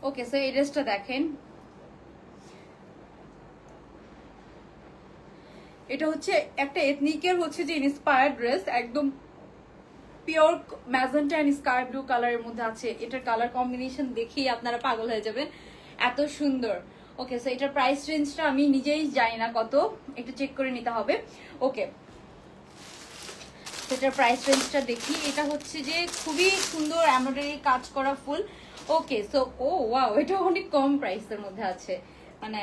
ওকে, সো এই ড্রেসটা দেখেন, এটা হচ্ছে একটা এথনিকের হচ্ছে যে ইন্সপায়ার্ড ড্রেস, একদম pure magenta and sky blue কালারের মধ্যে আছে। এটার কালার কম্বিনেশন দেখেই আপনারা পাগল হয়ে যাবেন, এত সুন্দর। ওকে, সো এটার প্রাইস রেঞ্জটা আমি নিজেই জানি না কত, একটু চেক করে নিতে হবে। ওকে, এটার প্রাইস রেঞ্জটা দেখি। এটা হচ্ছে যে খুবই সুন্দর এমব্রয়ডারি কাজ করা ফুল। ওকে, সো ও ওয়াও, এটা অনেক কম প্রাইসের মধ্যে আছে, মানে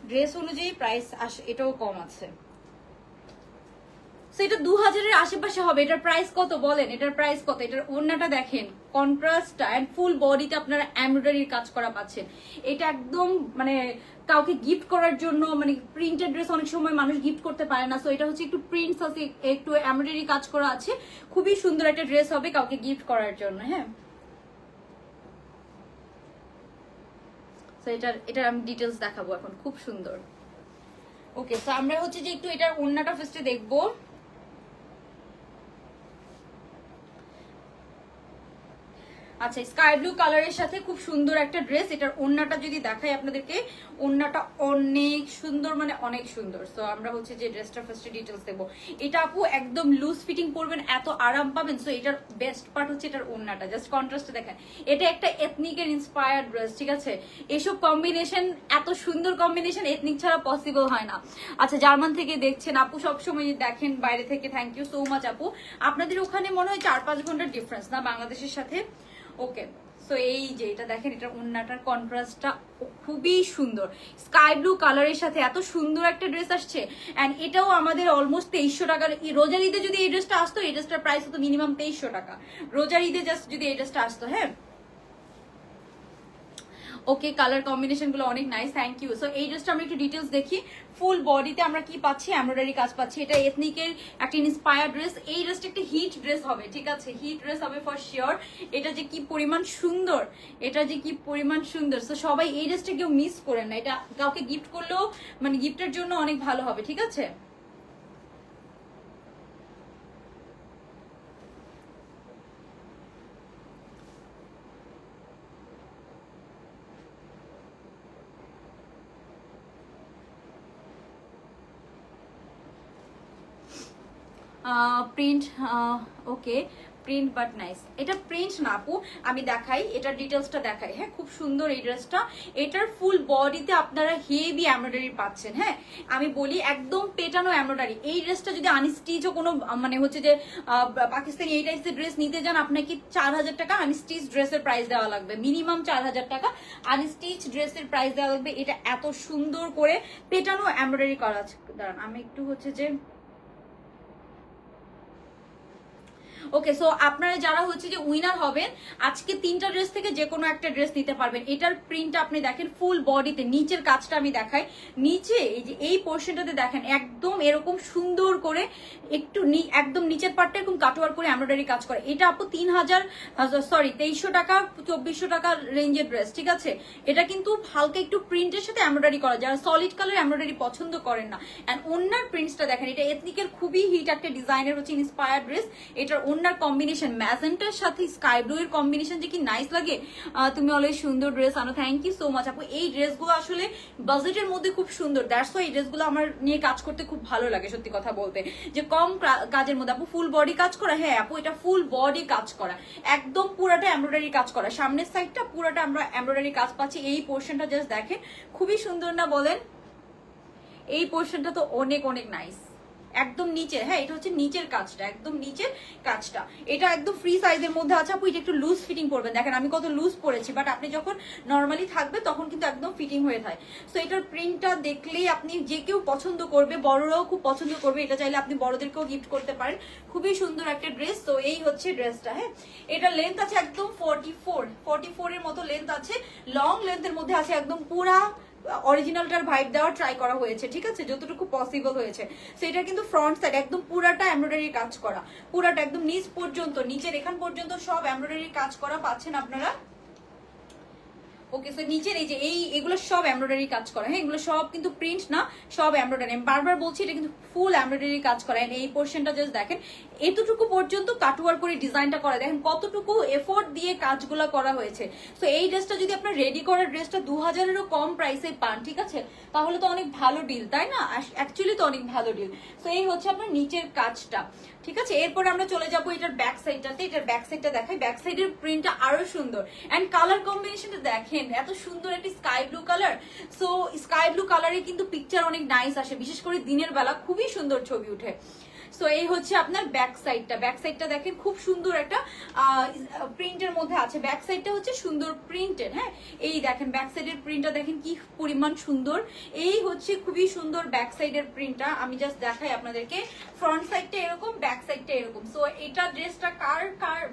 ড্রেস অনুযায়ী প্রাইস এটাও কম আছে। এটা 2000-এর আশেপাশে হবে। এটার প্রাইস কত বলেন? এটার প্রাইস কত? এটার ওড়নাটা দেখেন, কন্ট্রাস্ট এন্ড ফুল বডিতে আপনারা এমব্রয়ডারির কাজ করা পাচ্ছেন। এটা একদম মানে কাউকে গিফট করার জন্য, মানে প্রিন্টেড ড্রেস অনেক সময় মানুষ গিফট করতে পারে না, সো এটা হচ্ছে একটু প্রিন্টস আছে, একটু এমব্রয়ডারি কাজ করা আছে, খুবই সুন্দর একটা ড্রেস হবে কাউকে গিফট করার জন্য। হ্যাঁ, সো এটার আমি ডিটেলস দেখাবো এখন, খুব সুন্দর। ওকে, সো আমরা হচ্ছে যে একটু এটার ওড়নাটা ফার্স্টে দেখবো। আচ্ছা, স্কাই ব্লু কালারের সাথে খুব সুন্দর একটা ড্রেস। এটার ওড়নাটা যদি দেখাই আপনাদেরকে, ওড়নাটা অনেক সুন্দর, মানে অনেক সুন্দর। সো আমরা হচ্ছে যে ড্রেসটা ফার্স্টে ডিটেলস দেবো। এটা আপু একদম লুজ ফিটিং পরবেন, এত আরাম পাবেন। সো এটার বেস্ট পার্ট হচ্ছে এটার ওড়নাটা, জাস্ট কন্ট্রাস্টে দেখেন, এটা একটা এথনিকের ইন্সপায়ার্ড ড্রেস, ঠিক আছে? এসব কম্বিনেশন, এত সুন্দর কম্বিনেশন এথনিক ছাড়া পসিবল হয় না। আচ্ছা, জার্মান থেকে দেখছেন আপু, সবসময় দেখেন বাইরে থেকে, থ্যাংক ইউ সো মাচ আপু। আপনাদের ওখানে মনে হয় 4-5 ঘন্টার ডিফারেন্স না বাংলাদেশের সাথে? ওকে, সো এই যে এটা দেখেন, এটা ওন্নাটার কন্ট্রাস্টটা খুবই সুন্দর, স্কাই ব্লু কালারের সাথে এত সুন্দর একটা ড্রেস আসছে। এন্ড এটাও আমাদের অলমোস্ট 2300 টাকার। রোজার ঈদে যদি এই ড্রেসটা আসতো, এই ড্রেসটার প্রাইস হতো মিনিমাম 2300 টাকা, রোজার ঈদে জাস্ট যদি এই ড্রেসটা আসতো। হ্যাঁ, ওকে, কালার কম্বিনেশন গুলো অনেক নাইস, থ্যাংক ইউ। সো এই ড্রেসটা আমরা একটু ডিটেলস দেখি। ফুল বডিতে আমরা কি পাচ্ছি? এমব্রয়ডারি কাজ পাচ্ছি। এটা এথনিকের একটা ইন্সপায়ার্ড ড্রেস। এই ড্রেসটা একটা হিট ড্রেস হবে, ঠিক আছে? হিট ড্রেস হবে ফর শিওর। এটা যে কি পরিমাণ সুন্দর, এটা যে কি পরিমাণ সুন্দর। সো সবাই এই ড্রেসটা কেউ মিস করেন না, এটা কাউকে গিফট করলেও মানে গিফটের জন্য অনেক ভালো হবে, ঠিক আছে? Print, okay, print but nice. এটা প্রিন্ট না আপু, আমি দেখাই, এটার ডিটেলসটা দেখাই। হ্যাঁ, খুব সুন্দর এই ড্রেসটা। এটার ফুল বডিতে আপনারা হেভি এমব্রয়ডারি পাচ্ছেন। হ্যাঁ, আমি বলি একদম পেটানো এমব্রয়ডারি। এই ড্রেসটা যদি আনস্টিচও কোনো মানে হচ্ছে যে পাকিস্তানি এই টাইপের ড্রেস নিতে যান, আপনাকে 4000 টাকা আনস্টিচ ড্রেসের প্রাইস দেওয়া লাগবে, মিনিমাম 4000 টাকা আনস্টিচ ড্রেসের প্রাইস দেওয়া লাগবে। এটা এত সুন্দর করে পেটানো এমব্রয়ডারি করা আছে। দাঁড়ান, আমি একটু হচ্ছে যে ওকে, সো আপনারা যারা হচ্ছে যে উইনার হবেন, আজকে 3টা ড্রেস থেকে যে কোনো একটা ড্রেস নিতে পারবেন। এটার প্রিন্টটা আপনি দেখেন, ফুল বডিতে নিচের কাজটা আমি দেখাই। নিচে এই যে এই পোর্শনটাতে দেখেন, একদম এরকম সুন্দর করে একটু একদম নিচের পার্টটা এরকম কাটওয়ার করে এমব্রয়ডারি কাজ করে। এটা আপু 2300 টাকা 2400 টাকা রেঞ্জের ড্রেস, ঠিক আছে? এটা কিন্তু হালকা একটু প্রিন্টের সাথে এমব্রয়ডারি করা, যারা সলিড কালার এমব্রয়ডারি পছন্দ করেন না। এন্ড ওনার প্রিন্টসটা দেখেন, এটা এথনিকের খুবই হিট একটা ডিজাইনের হচ্ছে ইন্সপায়ার্ড ড্রেস। এটার ওনার কম্বিনেশন ম্যাজেন্টার সাথে স্কাই ব্লু এর কম্বিনেশন যে কি নাইস লাগে। তুমি অলওয়েজ সুন্দর ড্রেস আনো, থ্যাংক ইউ সো মাচ আপু। এই ড্রেসগুলো আসলে বাজেটের মধ্যে খুব সুন্দর, দ্যাটস ওয়াই এই ড্রেসগুলো আমার নিয়ে কাজ করতে খুব ভালো লাগে, সত্যি কথা বলতে, যে কম কাজের মধ্যে। আপু ফুল বডি কাজ করা? হ্যাঁ আপু, এটা ফুল বডি কাজ করা, একদম পুরাটা এমব্রয়ডারি কাজ করা। সামনের সাইডটা পুরাটা আমরা এমব্রয়ডারি কাজ পাচ্ছি। এই পোর্শনটা জাস্ট দেখেন, খুবই সুন্দর না বলেন? এই পোর্শনটা তো অনেক অনেক নাইস। একদম নিচে, হ্যাঁ এটা হচ্ছে নিচের কাজটা, একদম নিচের কাজটা। এটা একদম ফ্রি সাইজের মধ্যে আছে আপু। এটা একটু লুজ ফিটিং করবেন, দেখেন আমি কত লুজ পরেছি, বাট আপনি যখন নর্মালি থাকবে তখন কিন্তু একদম ফিটিং হয়ে থাকে। সো এটার প্রিন্টটা দেখলেই আপনি যে কেউ পছন্দ করবে, বড়রাও খুব পছন্দ করবে। এটা চাইলে আপনি বড়দেরকেও গিফট করতে পারেন, খুবই সুন্দর একটা ড্রেস। তো এই হচ্ছে ড্রেসটা। হ্যাঁ, এটা লেন্থ আছে একদম 44 এর মতো লেন্থ আছে, লং লেন্থের মধ্যে আছে, একদম পুরা অরিজিনালটার ভাইব দেওয়ার ট্রাই করা হয়েছে, ঠিক আছে, যতটুকু পসিবল হয়েছে। সো এটা কিন্তু ফ্রন্ট সাইড একদম পুরাটা এমব্রয়ডারি কাজ করা, পুরাটা একদম নিচ পর্যন্ত, নিচের এখান পর্যন্ত সব এমব্রয়ডারি কাজ করা পাচ্ছেন আপনারা। ওকে, সো নিচের এই যে এগুলো সব এমব্রয়ডারি কাজ করা। হ্যাঁ, এগুলো সব কিন্তু প্রিন্ট না, সব এমব্রয়ডারি। আমি বারবার বলছি এটা কিন্তু ফুল এমব্রয়ডারি কাজ করা। এই পোর্শনটা জাস্ট দেখেন, এতটুকু পর্যন্ত কাটওয়ার করে ডিজাইনটা করা, দেখেন কতটুকু এফোর্ট দিয়ে কাজগুলো করা হয়েছে। তো এই ড্রেসটা যদি আপনার রেডি করার ড্রেসটা 2000-এরও কম প্রাইসে পান, ঠিক আছে, তাহলে তো অনেক ভালো ডিল, তাই না? অ্যাকচুয়ালি তো অনেক ভালো ডিল। তো এই হচ্ছে আপনার নিচের কাজটা, ঠিক আছে। এরপরে আমরা চলে যাবো এটার ব্যাক সাইডটাতে। এটার ব্যাক সাইডটা দেখাই, ব্যাক সাইডের প্রিন্টটা আরো সুন্দর, এন্ড কালার কম্বিনেশনটা দেখেন এত সুন্দর, একটা sky blue colour. So sky blue কালারে কিন্তু পিকচার অনেক নাইস আসে, বিশেষ করে দিনের বেলা খুবই সুন্দর ছবি উঠে। সো এই হচ্ছে আপনার ব্যাক সাইডটা। ব্যাক সাইডটা দেখেন খুব সুন্দর একটা প্রিন্টের মধ্যে আছে। ব্যাক সাইডটা হচ্ছে সুন্দর প্রিন্টের, হ্যাঁ, এই দেখেন ব্যাক সাইডের প্রিন্টটা দেখেন কি পরিমাণ সুন্দর। এই হচ্ছে খুবই সুন্দর ব্যাক সাইডের প্রিন্টটা। আমি জাস্ট দেখাই আপনাদেরকে, ফ্রন্ট সাইডটা এরকম, ব্যাক সাইডটা এরকম। সো এটা ড্রেসটা কার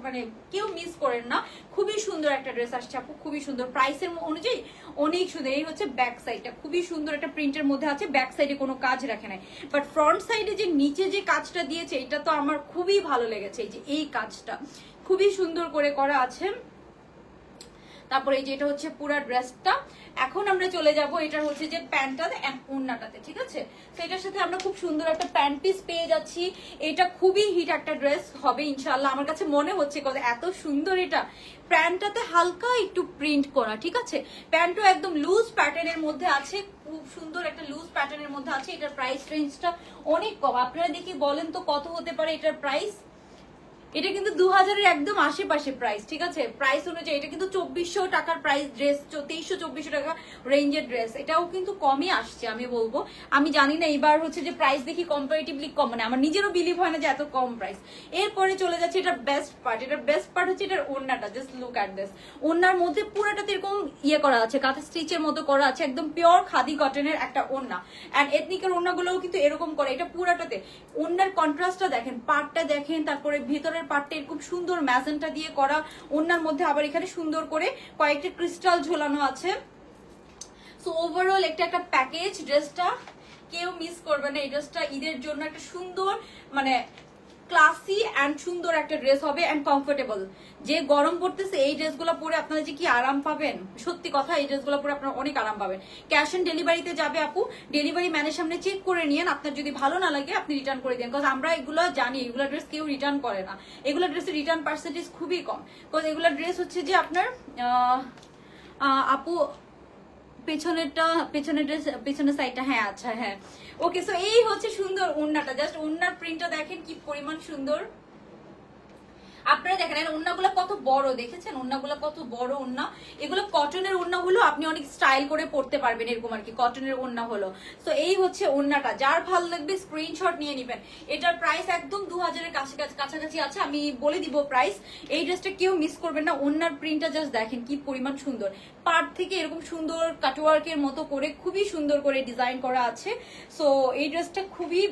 মানে কেউ মিস করেন না, খুবই সুন্দর একটা ড্রেস আসছে আপু, খুবই সুন্দর, প্রাইসের অনুযায়ী অনেক সুন্দর। এই হচ্ছে ব্যাক সাইডটা, খুবই সুন্দর একটা প্রিন্টের মধ্যে আছে। ব্যাক সাইডে কোনো কাজ রাখে নাই, বাট ফ্রন্ট সাইডে যে নিচে যে কাজটা দিয়েছে এটা তো আমার খুবই ভালো লেগেছে। এই যে এই কাজটা খুবই সুন্দর করে করা আছে। তারপরে এই যে এটা হচ্ছে পুরো ড্রেসটা। এখন আমরা চলে যাব এটার হচ্ছে যে প্যান্টটাতে, ওড়নাটাতে, ঠিক আছে। তো এটার সাথে আমরা খুব সুন্দর একটা প্যান্ট পিস পেয়ে যাচ্ছি। এটা খুবই হিট একটা ড্রেস হবে ইনশাআল্লাহ, আমার কাছে মনে হচ্ছে এত সুন্দর। এটা প্যান্টটাতে হালকা একটু প্রিন্ট করা, ঠিক আছে। প্যান্টও একদম লুজ প্যাটার্নের মধ্যে আছে, খুব সুন্দর একটা লুজ প্যাটার্নের মধ্যে আছে। এটার প্রাইস রেঞ্জটা অনেক কম, আপনারা দেখি বলেন তো কত হতে পারে এটার প্রাইস। এটা কিন্তু 2000-এর একদম আশেপাশে প্রাইস, ঠিক আছে। প্রাইস অনুযায়ী এটা কিন্তু 2400 টাকার প্রাইস ড্রেস, 2300-2400 টাকা রেঞ্জের ড্রেস। এটাও কিন্তু কমই আসছে আমি বলবো। আমি জানি না এবার হচ্ছে যে প্রাইস দেখি কম্পারেটিভলি কম, মানে আমার নিজেরও বিলিভ হয় না যে এত কম প্রাইস। এরপরে চলে যাচ্ছে এটার বেস্ট পার্ট। এটার বেস্ট পার্ট হচ্ছে এটার ওড়নাটা, জাস্ট লুক এট দিস। ওড়নার মধ্যে পুরোটাতে এরকম ইয়ে করা আছে, কাঁথা স্টিচের মতো করা আছে, একদম পিওর খাদি কটনের একটা ওড়না। এন্ড এথনিকের ওড়নাগুলোও কিন্তু এরকম করে, এটা পুরোটাতে। ওড়নার কন্ট্রাস্টটা দেখেন, পার্টটা দেখেন, তারপরে ভিতরে পার্টটা খুব সুন্দর ম্যাজেন্টা দিয়ে করা। ওড়নার মধ্যে আবার এখানে সুন্দর করে কয়েকটা ক্রিস্টাল ঝোলানো আছে। সো ওভারঅল একটা প্যাকেজ, ড্রেসটা কেউ মিস করবে না। এই ড্রেসটা ঈদের জন্য একটা সুন্দর, মানে ক্লাসি এন্ড সুন্দর একটা ড্রেস হবে, এন্ড কমফোর্টেবল। যে গরম পড়তেছে এই ড্রেসগুলো পরে আপনারা যে কি আরাম পাবেন, সত্যি কথা, এই ড্রেসগুলো পরে আপনারা অনেক আরাম পাবেন। ক্যাশ অন ডেলিভারিতে যাবে আপু, ডেলিভারি ম্যানের সামনে চেক করে নিয়েন, আপনার যদি ভালো না লাগে আপনি রিটার্ন করে দেন। বিকজ আমরা এগুলো জানি, এগুলো ড্রেস কেউ রিটার্ন করে না, এগুলো ড্রেসের রিটার্ন পার্সেন্টেজ খুবই কম। বিকজ এগুলো ড্রেস হচ্ছে যে আপনার আপু পেছনের সাইডটা, হ্যাঁ আচ্ছা হ্যাঁ ওকে। সো এই হচ্ছে সুন্দর ওড়নাটা, জাস্ট ওড়নার প্রিন্টটা দেখেন কি পরিমাণ সুন্দর। আপনারা দেখেন ওড়নাগুলো কত বড়, দেখেছেন ওড়নাগুলো কত বড় ওড়না। এগুলো কটনের ওড়না হলো, আপনি অনেক স্টাইল করে পড়তে পারবেন, এরকম আর কি কটনের ওড়না হলো। তো এই হচ্ছে ওড়নাটা, যার ভালো লাগবে স্ক্রিনশট নিয়ে নেবেন। এটার প্রাইস একদম 2000-এর কাছাকাছি আছে, আমি বলে দিব প্রাইস। এই ড্রেসটা কেউ মিস করবেন না। ওড়নার প্রিন্টটা জাস্ট দেখেন কি পরিমাণ সুন্দর, পার্ট থেকে এরকম সুন্দর কাটওয়ার্কের মতো করে খুবই সুন্দর করে ডিজাইন করা আছে। সো এই ড্রেসটা খুবই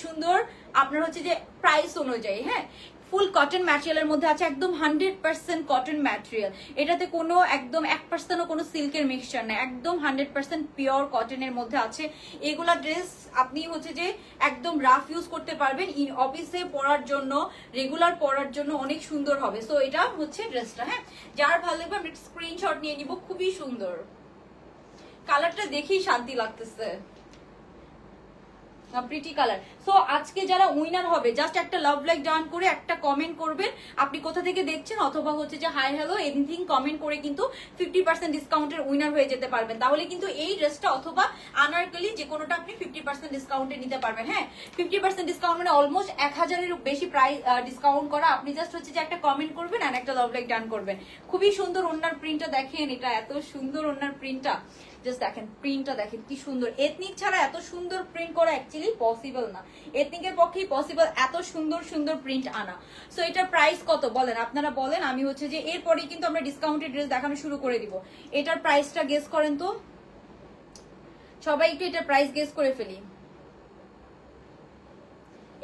সুন্দর আপনার হচ্ছে যে প্রাইস অনুযায়ী, হ্যাঁ, ফুল কটন ম্যাটেরিয়ালের মধ্যে আছে, একদম 100% কটন ম্যাটেরিয়াল। এটাতে কোনো একদম 1%ও কোনো সিল্কের মিক্সচার নেই, একদম 100% পিওর কটনের মধ্যে আছে। এগুলা ড্রেস আপনি হচ্ছে যে একদম রাফ ইউজ করতে পারবেন, অফিসে পরার জন্য, রেগুলার পরার জন্য অনেক সুন্দর হবে। সো এটা হচ্ছে ড্রেসটা, হ্যাঁ, যার ভালো লাগবে আমি স্ক্রিনশট নিয়ে নিব। খুবই সুন্দর কালারটা, দেখেই শান্তি লাগতেছে, প্রিটি কালার। সো আজকে যারা উইনার হবে জাস্ট একটা লাভ লাইক ডান করে একটা কমেন্ট করবেন, আপনি কোথা থেকে দেখছেন, অথবা হচ্ছে যে হাই হ্যালো এনিথিং কমেন্ট করে কিন্তু 50% ডিসকাউন্টের উইনার হয়ে যেতে পারবেন। তাহলে কিন্তু এই ড্রেসটা অথবা আনারকলি যে কোনোটা আপনি 50% ডিসকাউন্টে নিতে পারবেন। হ্যাঁ, 50% ডিসকাউন্ট মানে অলমোস্ট 1000-এর বেশি প্রাইস ডিসকাউন্ট করা। আপনি জাস্ট হচ্ছে যে একটা কমেন্ট করবেন আর একটা লাভ লাইক ডান করবেন। খুবই সুন্দর ওড়নার প্রিন্টটা দেখেন, এটা এত সুন্দর ওড়নার প্রিন্টটা, জাস্ট দেখেন প্রিন্টটা দেখেন কি সুন্দর। এথনিক ছাড়া এত সুন্দর প্রিন্ট করা অ্যাকচুয়ালি পসিবল না, এথনিকের পক্ষেই পসিবল এত সুন্দর সুন্দর প্রিন্ট আনা। সো এটার প্রাইস কত বলেন, আপনারা বলেন। আমি হচ্ছে যে এরপরেই কিন্তু আমরা ডিসকাউন্টেড ড্রেস দেখানো শুরু করে দিব। এটার প্রাইসটা গেস করেন তো সবাই, একটু এটার প্রাইস গেস করে ফেলি।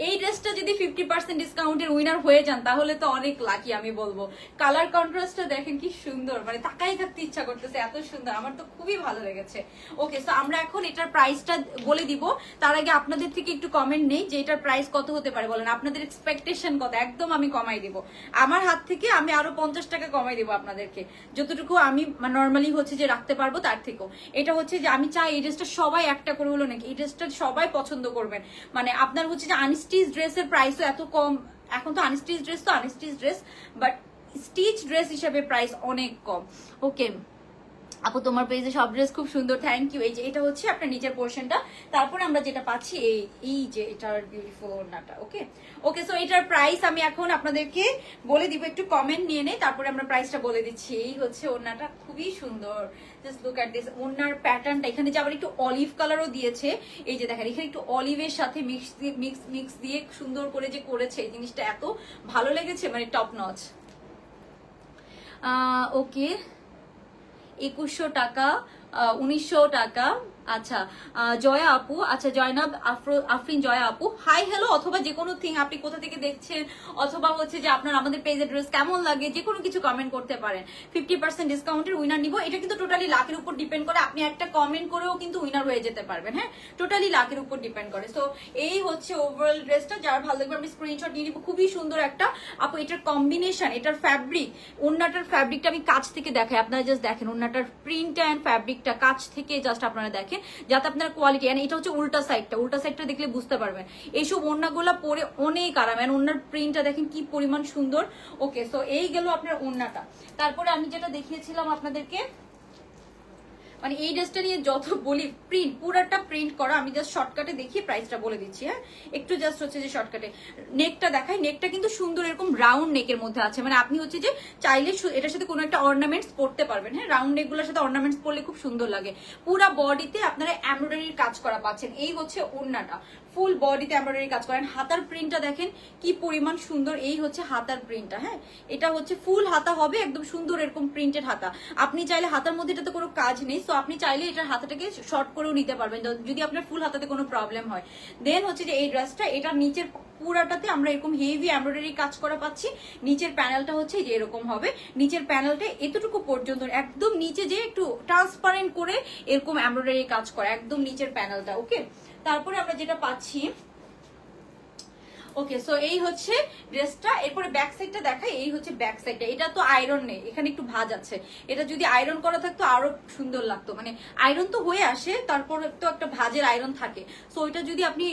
এই ড্রেসটা যদি 50% ডিসকাউন্টের উইনার হয়ে যান তাহলে তো অনেক লাকি আমি বলবো। কালার কন্ট্রাস্টটা দেখেন কি সুন্দর, মানে তাকাই থাকতে ইচ্ছা করতেছে, এত সুন্দর, আমার তো খুবই ভালো লেগেছে। ওকে, সো আমরা এখন এটার প্রাইসটা বলে দিব। তার আগে আপনাদের থেকে একটু কমেন্ট নেই যে এটার প্রাইস কত হতে পারে, বলেন আপনাদের এক্সপেকটেশন কত। একদম আমি কমাই দিব, আমার হাত থেকে আমি আরো 50 টাকা কমাই দিব আপনাদেরকে, যতটুকু আমি নর্মালি হচ্ছে যে রাখতে পারবো তার থেকেও। এটা হচ্ছে যে আমি চাই এই ড্রেসটা সবাই একটা করে হলো নাকি, এই ড্রেসটা সবাই পছন্দ করবেন। মানে আপনার হচ্ছে যে আনস্টিচ ড্রেসের প্রাইসও এত কম, এখন তো আনস্টিচ ড্রেস তো unstitch dress, but stitch dress হিসেবে প্রাইস অনেক কম। ওকে আপু তোমার পেজে সব ড্রেস খুব সুন্দর, থ্যাংক ইউ। এই যে এটা হচ্ছে আপনার নিচের পোর্শনটা, তারপরে আমরা যেটা পাচ্ছি এই যে এটার বিউটিফুল ওড়নাটা। ওকে ওকে সো এটার প্রাইস আমি এখন আপনাদেরকে বলে দিব, একটু কমেন্ট নিয়ে নেই, তারপরে আমরা প্রাইসটা বলে দিচ্ছি। এই হচ্ছে ওড়নাটা, খুবই সুন্দর, জাস্ট লুক এট দিস। ওড়নার প্যাটার্নটা এখানে যে আবার একটু অলিভ কালারও দিয়েছে, এই যে দেখেন এখানে একটু অলিভের সাথে মিক্স দিয়ে সুন্দর করে যে করেছে, এই জিনিসটা এত ভালো লেগেছে, মানে টপ নচ। ওকে 2100 টাকা, 1900 টাকা। আচ্ছা জয়া আপু, আচ্ছা জয়নাব আফরিন জয়া আপু, হাই হ্যালো, অথবা যে কোনো থিং, আপনি কোথা থেকে দেখছেন, অথবা হচ্ছে যে আপনার আমাদের পেজের ড্রেস কেমন লাগে, যে কোনো কিছু কমেন্ট করতে পারেন। 50% ডিসকাউন্টের উইনার নিব। এটা কিন্তু টোটালি লাখের উপর ডিপেন্ড করে, আপনি একটা কমেন্ট করেও কিন্তু উইনার হয়ে যেতে পারবেন। হ্যাঁ টোটালি লাখের উপর ডিপেন্ড করে। সো এই হচ্ছে ওভারঅল ড্রেসটা, যার ভালো লাগবে আমি স্ক্রিনশট নিয়ে নিব। খুবই সুন্দর একটা আপু, এটার কম্বিনেশন, এটার ফ্যাব্রিক, ওড়নাটার ফ্যাব্রিকটা আমি কাছ থেকে দেখাই, আপনারা জাস্ট দেখেন ওড়নাটার প্রিন্ট অ্যান্ড ফ্যাব্রিকটা কাছ থেকে জাস্ট আপনারা দেখেন, যাতে আপনার কোয়ালিটি। এটা হচ্ছে উল্টা সাইডটা দেখলে বুঝতে পারবেন। এইসব ওড়নাগুলা পরে অনেক আরাম, ওড়নার প্রিন্টটা দেখেন কি পরিমাণ সুন্দর। ওকে সো এই গেল আপনার ওড়নাটা। তারপরে আমি যেটা দেখিয়েছিলাম আপনাদেরকে, মানে এই ড্রেসটা নিয়ে যত বলি, প্রিন্ট পুরাটা প্রিন্ট করা, আমি জাস্ট শর্টকাটে দেখিয়ে প্রাইসটা বলে দিচ্ছি। হ্যাঁ একটু জাস্ট হচ্ছে যে শর্টকাটে নেকটা দেখাই, নেকটা কিন্তু সুন্দর এরকম রাউন্ড নেকের মধ্যে আছে, মানে আপনি হচ্ছে যে চাইলে এটার সাথে কোনো একটা অর্নামেন্টস পরতে পারবেন। হ্যাঁ রাউন্ড নেকগুলোর সাথে অর্নামেন্টস পরলে খুব সুন্দর লাগে। পুরা বডিতে আপনারা এমব্রয়ডারির কাজ করা পাচ্ছেন। এই হচ্ছে ওড়নাটা, ফুল বডিতে এমব্রয়ডারি কাজ করেন। হাতার প্রিন্টটা দেখেন কি পরিমাণ সুন্দর, এই হচ্ছে হাতার প্রিন্টটা। হ্যাঁ এটা হচ্ছে ফুল হাতা হবে, একদম সুন্দর এরকম প্রিন্টেড হাতা। আপনি চাইলে হাতার মধ্যে এটাতে কোনো কাজ নেই, সো আপনি চাইলে এটার হাতাটাকে শর্ট করেও নিতে পারবেন যদি আপনার ফুল হাতাতে কোনো প্রবলেম হয়। দেন হচ্ছে যে এই ড্রেসটা, এটার নিচের পুরাটাতে আমরা এরকম হেভি এমব্রয়ডারি কাজ করা পাচ্ছি। নিচের প্যানেলটা হচ্ছে যে এরকম হবে, নিচের প্যানেলটা এতটুকু পর্যন্ত একদম নিচে যে একটু ট্রান্সপারেন্ট করে এরকম এমব্রয়ডারি কাজ করা, একদম নিচের প্যানেলটা। ওকে তারপরে আমরা যেটা পাচ্ছি, ওকে সো এই হচ্ছে ড্রেসটা। এরপরে ব্যাক সাইডটা দেখাই, এই হচ্ছে ব্যাক সাইডটা। এটা তো আয়রন নেই, এখানে একটু ভাঁজ আছে, এটা যদি আয়রন করা থাকতো আরো সুন্দর লাগতো, মানে আয়রন তো হয়ে আসে, তারপরে তো একটা ভাঁজের আয়রন থাকে, সো এটা যদি আপনি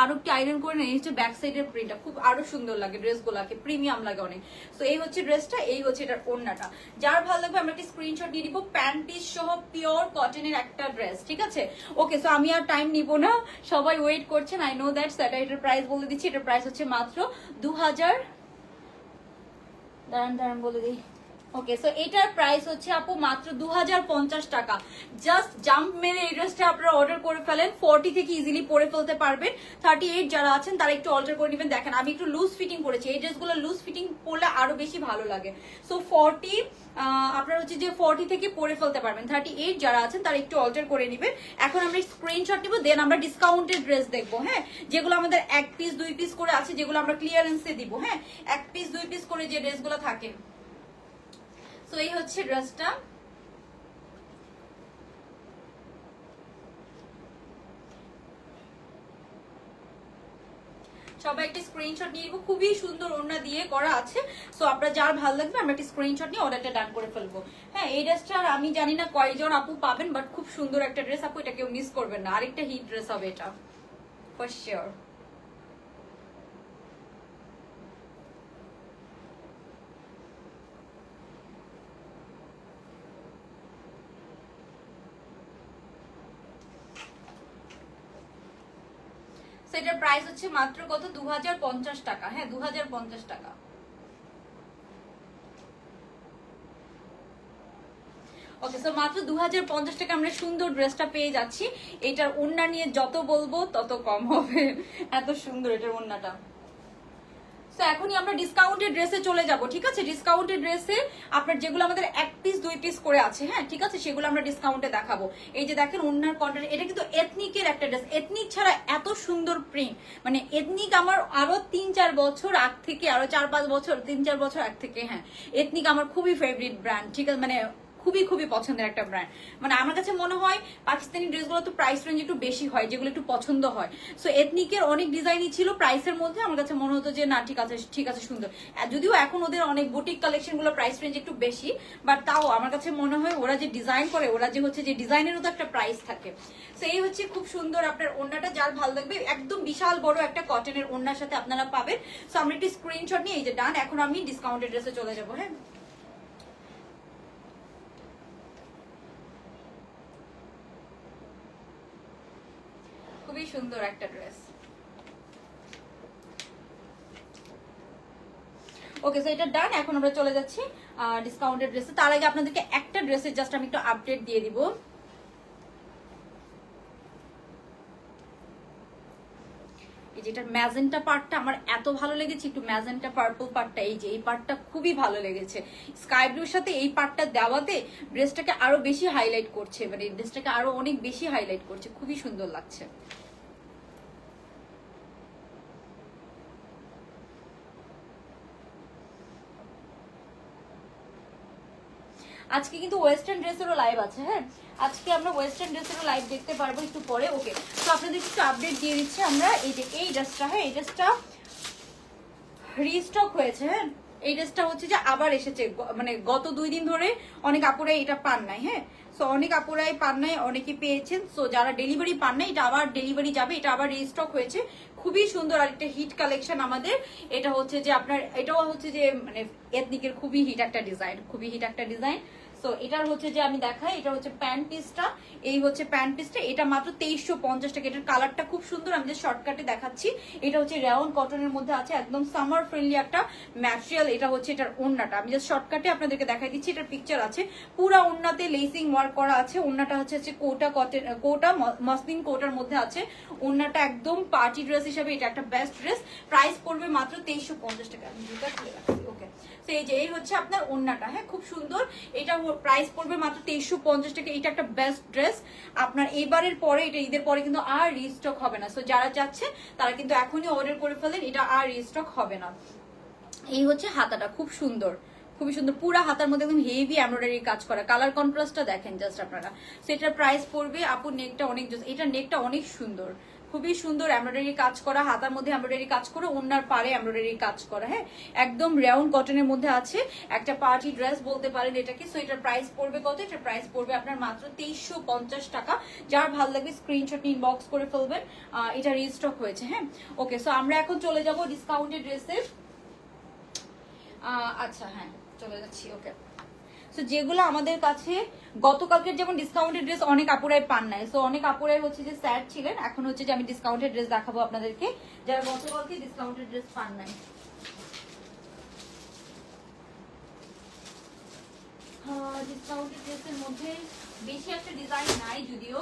আরো একটু আয়রন করে নেন, এই হচ্ছে ব্যাক সাইডের প্রিন্টটা, খুব আরো সুন্দর লাগে, ড্রেসগুলোকে প্রিমিয়াম লাগে অনেক। সো এই হচ্ছে ড্রেসটা, এই হচ্ছে এটার ওড়নাটা। যার ভালো লাগবে আমরা একটা স্ক্রিনশট দিয়ে দিব। প্যান্ট পিস সহ পিওর কটনের একটা ড্রেস, ঠিক আছে। ওকে সো আমি আর টাইম নিব না, সবাই ওয়েট করছেন, আই নো দ্যাট। এটার প্রাইস বলে দিচ্ছি, এটার প্রাইস হচ্ছে মাত্র 2000, দাঁড়ান বলে দিই। ওকে সো এটার প্রাইস হচ্ছে আপু মাত্র 2050 টাকা। জাস্ট জাম্প মেরে এই ড্রেসটা আপনারা অর্ডার করে ফেলেন, 40 থেকে ইজিলি পরে ফেলতে পারবেন। 38 যারা আছেন তারা একটু অল্টার করে নেবেন। দেখেন আমি একটু লুজ ফিটিং করেছি, এই ড্রেসগুলো লুজ ফিটিং পরলে আরো বেশি ভালো লাগে। সো 40 আপনারা হচ্ছে যে 40 থেকে পরে ফেলতে পারবেন। 38 যারা আছেন তারা একটু অল্টার করে নেবেন। এখন আমরা স্ক্রিনশট নিব, দেন আমরা ডিসকাউন্টেড ড্রেস দেখবো। হ্যাঁ যেগুলো আমাদের 1 পিস 2 পিস করে আছে, যেগুলো আমরা ক্লিয়ারেন্সে দিব। হ্যাঁ 1 পিস 2 পিস করে যে ড্রেসগুলো থাকে। সো এই হচ্ছে ড্রেসটা। সবাই একটা স্ক্রিনশট নিয়ে নিব, খুবই সুন্দর ওড়না দিয়ে করা আছে। সো আপনার যার ভালো লাগবে আমরা একটা স্ক্রিনশট নিয়ে অর্ডারটা ডান করে ফেলবো। হ্যাঁ এই ড্রেসটা আমি জানি না কয়জন আপু পাবেন, বাট খুব সুন্দর একটা ড্রেস আপু, এটা কেউ মিস করবেন না। আরেকটা হিট ড্রেস হবে এটা ফর শিওর। সেটার প্রাইস হচ্ছে মাত্র কত, 2050 টাকা। হ্যাঁ 2050 টাকা। ওকে সো মাত্র 2050 টাকা আমরা সুন্দর ড্রেসটা পেয়ে যাচ্ছি। এটার ওড়না নিয়ে যত বলবো তত কম হবে, এত সুন্দর এটার ওড়নাটা। তো এখনই আমরা ডিসকাউন্টেড ড্রেসে চলে যাব, ঠিক আছে। ডিসকাউন্টেড ড্রেসে আপনার যেগুলো আমাদের 1 পিস 2 পিস করে আছে, হ্যাঁ ঠিক আছে, সেগুলো আমরা ডিসকাউন্টে দেখাবো। এই যে দেখেন ওড়নার কন্টেন্ট, এটা কিন্তু এথনিকের একটা ড্রেস। এথনিক ছাড়া এত সুন্দর প্রিন্ট, মানে এথনিক আমার আরো 3-4 বছর আগ থেকে, আরো 4-5 বছর 3-4 বছর আগ থেকে, হ্যাঁ এথনিক আমার খুবই ফেভারিট ব্র্যান্ড, ঠিক আছে, মানে খুবই খুবই পছন্দের একটা ব্র্যান্ড। মানে আমার কাছে মনে হয় পাকিস্তানি ড্রেসগুলো তো প্রাইস রেঞ্জ একটু বেশি হয়, যেগুলো একটু পছন্দ হয়। সো এথনিকের অনেক ডিজাইনই ছিল প্রাইসের মধ্যে, আমার কাছে মনে হতো যে না ঠিক আছে সুন্দর। যদিও এখন ওদের অনেক বুটিক কালেকশন গুলো প্রাইস রেঞ্জ একটু বেশি, বাট তাও আমার কাছে মনে হয় ওরা যে ডিজাইন করে, ওরা যে হচ্ছে যে ডিজাইনেরও তো একটা প্রাইস থাকে। সো এই হচ্ছে খুব সুন্দর আপনার ওড়নাটা, যার ভালো লাগবে একদম বিশাল বড় একটা কটনের ওড়নার সাথে আপনারা পাবেন। সো আমরা একটি স্ক্রিনশট নিয়ে এই যে ডান, এখন আমি ডিসকাউন্টেড ড্রেসে চলে যাবো। হ্যাঁ, খুবই সুন্দর একটা ড্রেস। ওকে, সো এটা ডান। এখন আমরা চলে যাচ্ছি ডিসকাউন্টেড ড্রেসে। তার আগে আপনাদেরকে একটা ড্রেসের জাস্ট আমি একটু আপডেট দিয়ে দিব। এই যেটা ম্যাজেন্টা পার্টটা আমার এত ভালো লেগেছে, একটু ম্যাজেন্টা পার্পল পার্টটা, এই যে এই পার্টটা খুবই ভালো লেগেছে। স্কাই ব্লুর সাথে এই পার্টটা দেওয়াতে ড্রেসটাকে আরো বেশি হাইলাইট করছে, মানে ড্রেসটাকে আরো অনেক বেশি হাইলাইট করছে, খুবই সুন্দর লাগছে। আজকে কিন্তু ওয়েস্টার্ন ড্রেসেরও লাইভ আছে। হ্যাঁ, আজকে আমরা ওয়েস্টার্ন ড্রেসেরও লাইভ দেখতে পারবো একটু পরে। ওকে, তো আপনাদের একটু আপডেট দিয়ে দিচ্ছি আমরা। এই যে এই ড্রেসটা, হ্যাঁ এই ড্রেসটা রিস্টক হয়েছে। হ্যাঁ, এই ড্রেসটা হচ্ছে যে আবার এসেছে, মানে গত 2 দিন ধরে অনেক আপুরাই এটা পান নাই। হ্যাঁ, সো অনেক আপুরাই পান নাই, অনেকে পেয়েছেন। সো যারা ডেলিভারি পান নাই, এটা আবার ডেলিভারি যাবে, এটা আবার রিস্টক হয়েছে। খুবই সুন্দর আর একটা হিট কালেকশন আমাদের। এটা হচ্ছে যে আপনার, এটাও হচ্ছে যে মানে এথনিকের খুবই হিট একটা ডিজাইন, খুবই হিট একটা ডিজাইন। সো এটার হচ্ছে যে আমি দেখাই, এটা হচ্ছে প্যান্ট পিসটা, এই হচ্ছে প্যান্ট পিসটা, এটা মাত্র 2350 টাকা। এটার কালারটা খুব সুন্দর, আমি যে শর্টকাটে দেখাচ্ছি। এটা হচ্ছে রেওন কটনের মধ্যে আছে, একদম সামার ফ্রেন্ডলি একটা ম্যাটেরিয়াল। এটা হচ্ছে এটার ওড়নাটা, আমি জাস্ট শর্টকাটে আপনাদেরকে দেখাই দিচ্ছি। এটার পিকচার আছে, পুরা ওড়নাতে লেসিং ওয়ার্ক করা আছে। ওড়নাটা হচ্ছে কোটা কটন, কোটা মসলিন কোটার মধ্যে আছে। ওড়নাটা একদম পার্টি ড্রেস হিসেবে এটা একটা বেস্ট ড্রেস। প্রাইস পড়বে মাত্র 2350 টাকা। আমি দুটো খুলে রাখছি। ওকে, তো এই যে এই হচ্ছে আপনার ওড়নাটা। হ্যাঁ, খুব সুন্দর। এটা প্রাইস পড়বে মাত্র 2350 টাকা। এটা একটা বেস্ট ড্রেস। আপনার এবারের পরে, এটা ঈদের পরে কিন্তু আর রিস্টক হবে না। সো যারা চাচ্ছে তারা কিন্তু এখনই অর্ডার করে ফেলেন, এটা আর রিস্টক হবে না। এই হচ্ছে হাতাটা, খুব সুন্দর, খুবই সুন্দর। পুরা হাতার মধ্যে একদম হেভি এমব্রয়ডারি কাজ করা, কালার কন্ট্রাস্টটা দেখেন জাস্ট আপনারা। সো এটার প্রাইস পড়বে, আপুর নেকটা অনেক, এটা নেকটা অনেক সুন্দর, খুবই সুন্দর এমব্রয়ডারি কাজ করা, হাতার মধ্যে এমব্রয়ডারি কাজ করা, ওড়নার পাড়ে এমব্রয়ডারি কাজ করা। হ্যাঁ, একদম রাউন্ড কটনের মধ্যে আছে, একটা পার্টি ড্রেস বলতে পারেন এটাকে। সো এটার প্রাইস পড়বে কত? এটার প্রাইস পড়বে আপনার মাত্র 2350 টাকা। যার ভালো লাগবে স্ক্রিনশট ইনবক্স করে ফেলবেন, এটা রিস্টক হয়েছে। হ্যাঁ, ওকে, সো আমরা এখন চলে যাব ডিসকাউন্টেড ড্রেসে। আচ্ছা, হ্যাঁ চলে যাচ্ছি। ওকে, সো যেগুলো আমাদের কাছে গতকালকের যেমন ডিসকাউন্টেড ড্রেস অনেক আপুরাই পান নাই, সো অনেক আপুরাই হচ্ছে যে স্যাড ছিলেন। এখন হচ্ছে যে আমি ডিসকাউন্টেড ড্রেস দেখাবো আপনাদেরকে, যারা গতকালকে ডিসকাউন্টেড ড্রেস পান নাই। ডিসকাউন্টেড ড্রেসের মধ্যে বেশি একটা ডিজাইন নাই যদিও।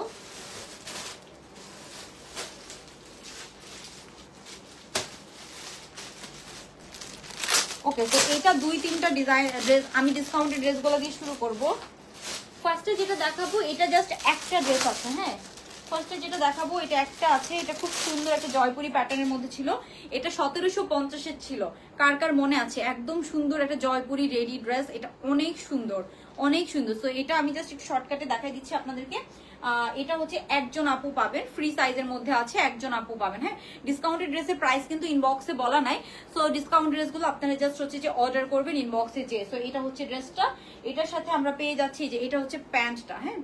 ওকে, তো এটা 2-3টা ডিজাইন ড্রেস, আমি ডিসকাউন্টেড ড্রেসগুলো দিয়ে শুরু করব। ফার্স্টে যেটা দেখাবো এটা জাস্ট একটা ড্রেস আছে। হ্যাঁ, ফার্স্টে যেটা দেখাবো এটা একটা আছে, এটা খুব সুন্দর একটা জয়পুরি প্যাটার্নের মধ্যে ছিল। এটা 1750-এর ছিল, কার কার মনে আছে? একদম সুন্দর একটা জয়পুরি রেডি ড্রেস, এটা অনেক সুন্দর, অনেক সুন্দর। সো এটা আমি জাস্ট একটু শর্টকাটে দেখাই দিচ্ছি আপনাদেরকে। এটা হচ্ছে একজন আপু পাবেন, ফ্রি সাইজের মধ্যে আছে, একজন আপু পাবেন। হ্যাঁ, ডিসকাউন্টেড ড্রেসের প্রাইস কিন্তু ইনবক্সে বলা নাই। সো ডিসকাউন্ট ড্রেসগুলো আপনারা জাস্ট হচ্ছে যে অর্ডার করবেন ইনবক্সে যে। সো এটা হচ্ছে ড্রেসটা, এটার সাথে আমরা পেয়ে যাচ্ছি যে এটা হচ্ছে প্যান্টটা। হ্যাঁ,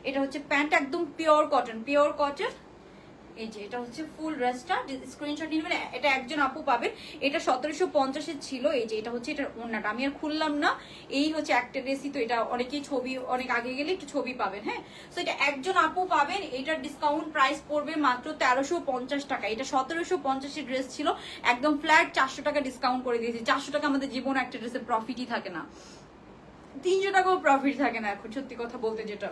এটা হচ্ছে প্যান্ট, একদম পিওর কটন, পিওর কটন। এই যে এটা হচ্ছে ফুল ড্রেসটা, স্ক্রিনশট নিয়ে নেবেন। এটা একজন আপু পাবেন, এটা 1750-এর ছিল। এই যে এটা হচ্ছে এটার ওড়নাটা, আমি আর খুললাম না। এই হচ্ছে একটা ড্রেসই, তো এটা অনেকেই ছবি, অনেক আগে গেলে একটু ছবি পাবেন। হ্যাঁ, তো এটা একজন আপু পাবেন। এটার ডিসকাউন্ট প্রাইস পড়বে মাত্র 1350 টাকা। এটা 1750-এর ড্রেস ছিল, একদম ফ্ল্যাট 400 টাকা ডিসকাউন্ট করে দিয়েছি। 400 টাকা আমাদের জীবনে একটা ড্রেসের প্রফিটই থাকে না, 300 টাকাও প্রফিট থাকে না এখন, সত্যি কথা বলতে যেটা।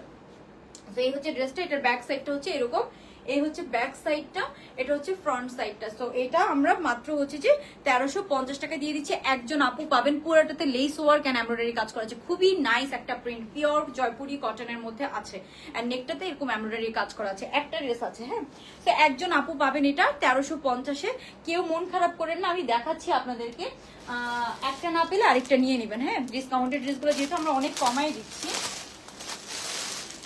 এই হচ্ছে ড্রেসটা, এটার ব্যাক সাইডটা হচ্ছে এরকম, এই হচ্ছে ব্যাক সাইডটা, এটা হচ্ছে ফ্রন্ট সাইডটা। সো এটা আমরা মাত্র হচ্ছে যে 1350 টাকা দিয়ে দিচ্ছি। একজন আপু পাবেন, পুরোটাতে লেস ওয়ার্ক এন্ড এমব্রয়ডারি কাজ করা আছে, খুবই নাইস একটা প্রিন্ট, পিওর জয়পুরি কটনের মধ্যে আছে। এন্ড নেকটাতে এরকম এমব্রয়ডারি কাজ করা আছে, একটা ড্রেস আছে। হ্যাঁ, তো একজন আপু পাবেন এটা 1350-এ। কেউ মন খারাপ করেন না, আমি দেখাচ্ছি আপনাদেরকে, একটা না পেলে আরেকটা নিয়ে নেবেন। হ্যাঁ, ডিসকাউন্টেড ড্রেসগুলো যেহেতু আমরা অনেক কমাই দিচ্ছি,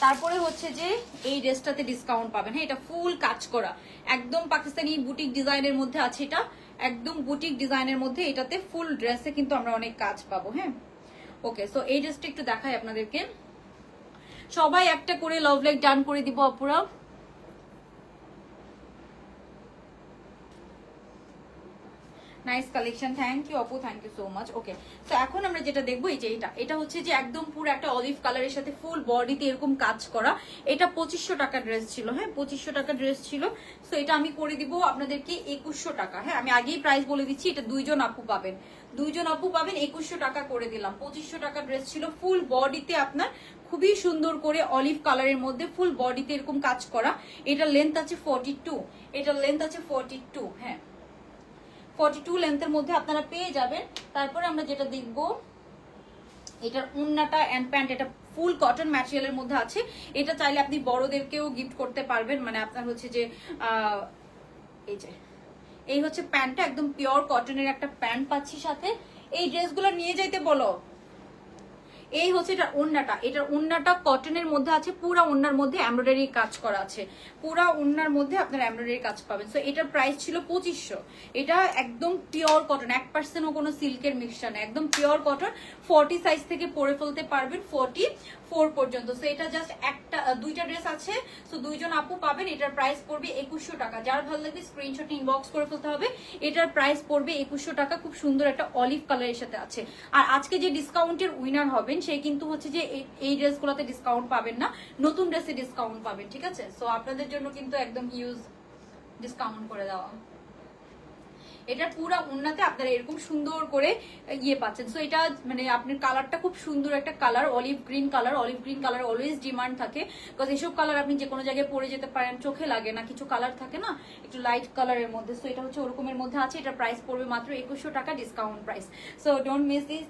তারপরে হচ্ছে যে এই ড্রেসটাতে ডিসকাউন্ট পাবেন। হ্যাঁ, এটা ফুল কাজ করা, একদম পাকিস্তানি বুটিক ডিজাইনের মধ্যে আছে। এটা একদম বুটিক ডিজাইনের মধ্যে, এটাতে ফুল ড্রেসে কিন্তু আমরা অনেক কাজ পাবো। হ্যাঁ, ওকে, সো এই ড্রেসটা একটু দেখাই আপনাদেরকে। সবাই একটা করে লাভ লাইক ডান করে দিব আপুরা। নাইস কালেকশন, থ্যাংক ইউ আপু, থ্যাংক ইউ সো মাচ। ওকে, তো এখন আমরা যেটা দেখবো এই যে এটা হচ্ছে যে একদম পুরো একটা অলিভ কালারের সাথে ফুল বডিতে এরকম কাজ করা। এটা 2500 টাকা ড্রেস ছিল। হ্যাঁ, 2500 টাকা ড্রেস ছিল। সো এটা আমি করে দিব আপনাদেরকে 2100 টাকা। হ্যাঁ, আমি আগেই প্রাইস বলে দিচ্ছি, এটা দুইজন আপু পাবেন, 2100 টাকা করে দিলাম। 2500 টাকা ড্রেস ছিল, ফুল বডিতে আপনার খুবই সুন্দর করে অলিভ কালারের মধ্যে ফুল বডিতে এরকম কাজ করা। এটা লেন্থ আছে 42, এটা লেন্থ আছে 42। হ্যাঁ, 42 লেন্থের মধ্যে আপনারা পেয়ে যাবেন। তারপরে আমরা যেটা দেখব, এটার ওড়নাটা এন্ড প্যান্ট, এটা ফুল কটন ম্যাটেরিয়ালের মধ্যে আছে। এটা চাইলে আপনি বড়দেরকেও গিফট করতে পারবেন। মানে আপনার হচ্ছে যে এই হচ্ছে প্যান্টটা, একদম পিওর কটনের একটা প্যান্ট পাচ্ছি সাথে। এই ড্রেসগুলো নিয়ে যাইতে বলো। এই হচ্ছে এটার ওড়নাটা, এটার ওড়নাটা কটনের মধ্যে আছে, পুরা ওড়নার মধ্যে এমব্রয়ডারি কাজ করা আছে, পুরা ওড়নার মধ্যে আপনারা এমব্রয়ডারি কাজ পাবেন। সো এটার প্রাইস ছিল 2500। এটা একদম পিওর কটন, 1%ও কোনো সিল্কের মিক্সচার নেই, একদম পিওর কটন। 40 সাইজ থেকে পরে ফেলতে পারবেন 44 পর্যন্ত। সো এটা জাস্ট দুইটা ড্রেস আছে, সো দুইজন আপু পাবেন। এটার প্রাইস পড়বে 2100 টাকা। যার ভালো লাগবে স্ক্রিনশট ইনবক্স করে ফেলতে হবে। এটার প্রাইস পড়বে 2100 টাকা। খুব সুন্দর একটা অলিভ কালারের সাথে আছে। আর আজকে যে ডিসকাউন্টের উইনার হবেন সে কিন্তু হচ্ছে যে এই ড্রেসগুলোতে ডিসকাউন্ট পাবেন না, নতুন ড্রেসে ডিসকাউন্ট পাবেন। ঠিক আছে, সো আপনাদের জন্য কিন্তু একদম হিউজ ডিসকাউন্ট করে দেওয়া। এটার পুরো ওড়নাতে আপনারা এরকম সুন্দর করে ইয়ে পাচ্ছেন। সো এটা মানে আপনার কালারটা খুব সুন্দর একটা colour, olive green colour. Olive green colour always demand থাকে, বিকজ এসব কালার আপনি যে কোনো জায়গায় পরে যেতে পারেন, চোখে লাগে না। কিছু কালার থাকে না একটু লাইট কালারের মধ্যে, সো এটা হচ্ছে ওরকমের মধ্যে আছে। এটা প্রাইস পড়বে মাত্র 2100 টাকা, discount price. So don't miss this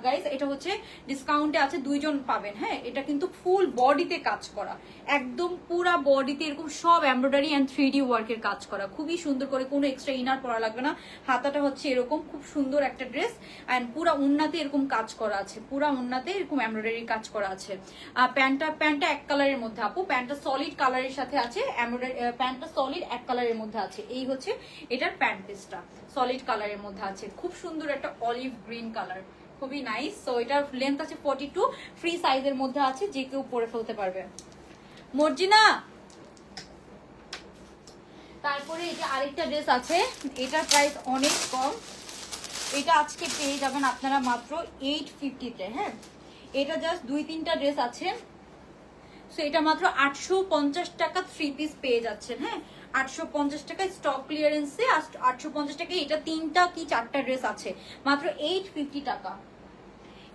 guys. এটা হচ্ছে ডিসকাউন্টে আছে, দুইজন পাবেন। হ্যাঁ, এটা কিন্তু ফুল বডিতে কাজ করা, একদম পুরা বডিতে এরকম সব এমব্রয়ডারি এন্ড 3D ওয়ার্কের কাজ করা, খুবই সুন্দর করে, কোনো এক্সট্রা ইনার পরা লাগবে না। হাতাটা হচ্ছে এরকম খুব সুন্দর একটা ড্রেস, এন্ড পুরা ওড়নাতে এরকম কাজ করা আছে, পুরা ওড়নাতে এরকম এমব্রয়ডারি কাজ করা আছে। প্যান্টটা এক কালারের মধ্যে আপু, প্যান্টটা সলিড কালারের সাথে আছে, এমব্রয়ডারি প্যান্টটা সলিড এক কালারের মধ্যে আছে। এই হচ্ছে এটার প্যান্ট পিসটা, সলিড কালারের মধ্যে আছে, খুব সুন্দর একটা অলিভ গ্রিন কালার, খুবই নাইস। সো এটার লেন্থ আছে 42, ফ্রি সাইজের মধ্যে আছে, যে কেউ পরে ফেলতে পারবে। মর্জিনা, তারপরে এটা আরেকটা ড্রেস আছে, এটার প্রাইস অনেক কম। এটা আজকে পেয়ে যাবেন আপনারা মাত্র 850-তে। হ্যাঁ, এটা জাস্ট 2-3টা ড্রেস আছে। সো এটা মাত্র 850 টাকা 3 পিস পেয়ে যাচ্ছেন। হ্যাঁ, 850 টাকা স্টক ক্লিয়ারেন্সে, 850 টাকা। এটা 3টা কি 4টা ড্রেস আছে, মাত্র 850 টাকা।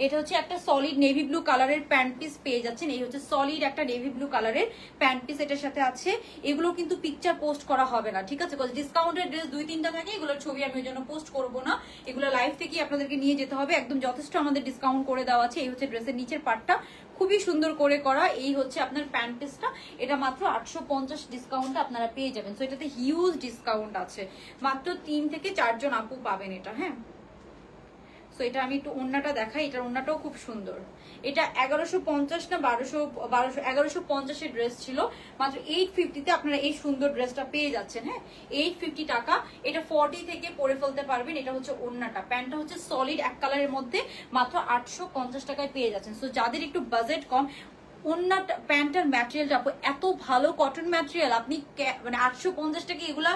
এটা হচ্ছে একটা সলিড নেভি ব্লু কালারের প্যান্ট পিস পেয়ে যাচ্ছেন। এই হচ্ছে সলিড একটা নেভি ব্লু কালারের প্যান্ট পিস এটার সাথে আছে। এগুলো কিন্তু পিকচার পোস্ট করা হবে না, ঠিক আছে, বিকজ ডিসকাউন্টের ড্রেস 2-3টা থাকে, এগুলোর ছবি আমি ওই জন্য পোস্ট করবো না। এগুলো লাইভ থেকেই আপনাদেরকে নিয়ে যেতে হবে, একদম যথেষ্ট আমাদের ডিসকাউন্ট করে দেওয়া আছে। এই হচ্ছে ড্রেসের নিচের পার্টটা, খুবই সুন্দর করে করা। এই হচ্ছে আপনার প্যান্ট পিসটা, এটা মাত্র 850 ডিসকাউন্টে আপনারা পেয়ে যাবেন। সো এটাতে হিউজ ডিসকাউন্ট আছে, মাত্র 3 থেকে 4 জন আপু পাবেন এটা। হ্যাঁ, সো এটা আমি একটু ওড়নাটা দেখাই, এটার ওড়নাটাও খুব সুন্দর। এটা 1150 না 1150 ড্রেস ছিল, মাত্র 850-তে আপনারা এই সুন্দর ড্রেসটা পেয়ে যাচ্ছেন। হ্যাঁ, 850 টাকা। এটা 40 থেকে পরে ফেলতে পারবেন। এটা হচ্ছে ওড়নাটা, প্যান্টটা হচ্ছে সলিড এক কালারের মধ্যে, মাত্র 850 টাকায় পেয়ে যাচ্ছেন। সো যাদের একটু বাজেট কম, ওড়নাটা প্যান্টের ম্যাটেরিয়ালটা এত ভালো, কটন ম্যাটেরিয়াল, আপনি মানে 850 টাকা এগুলা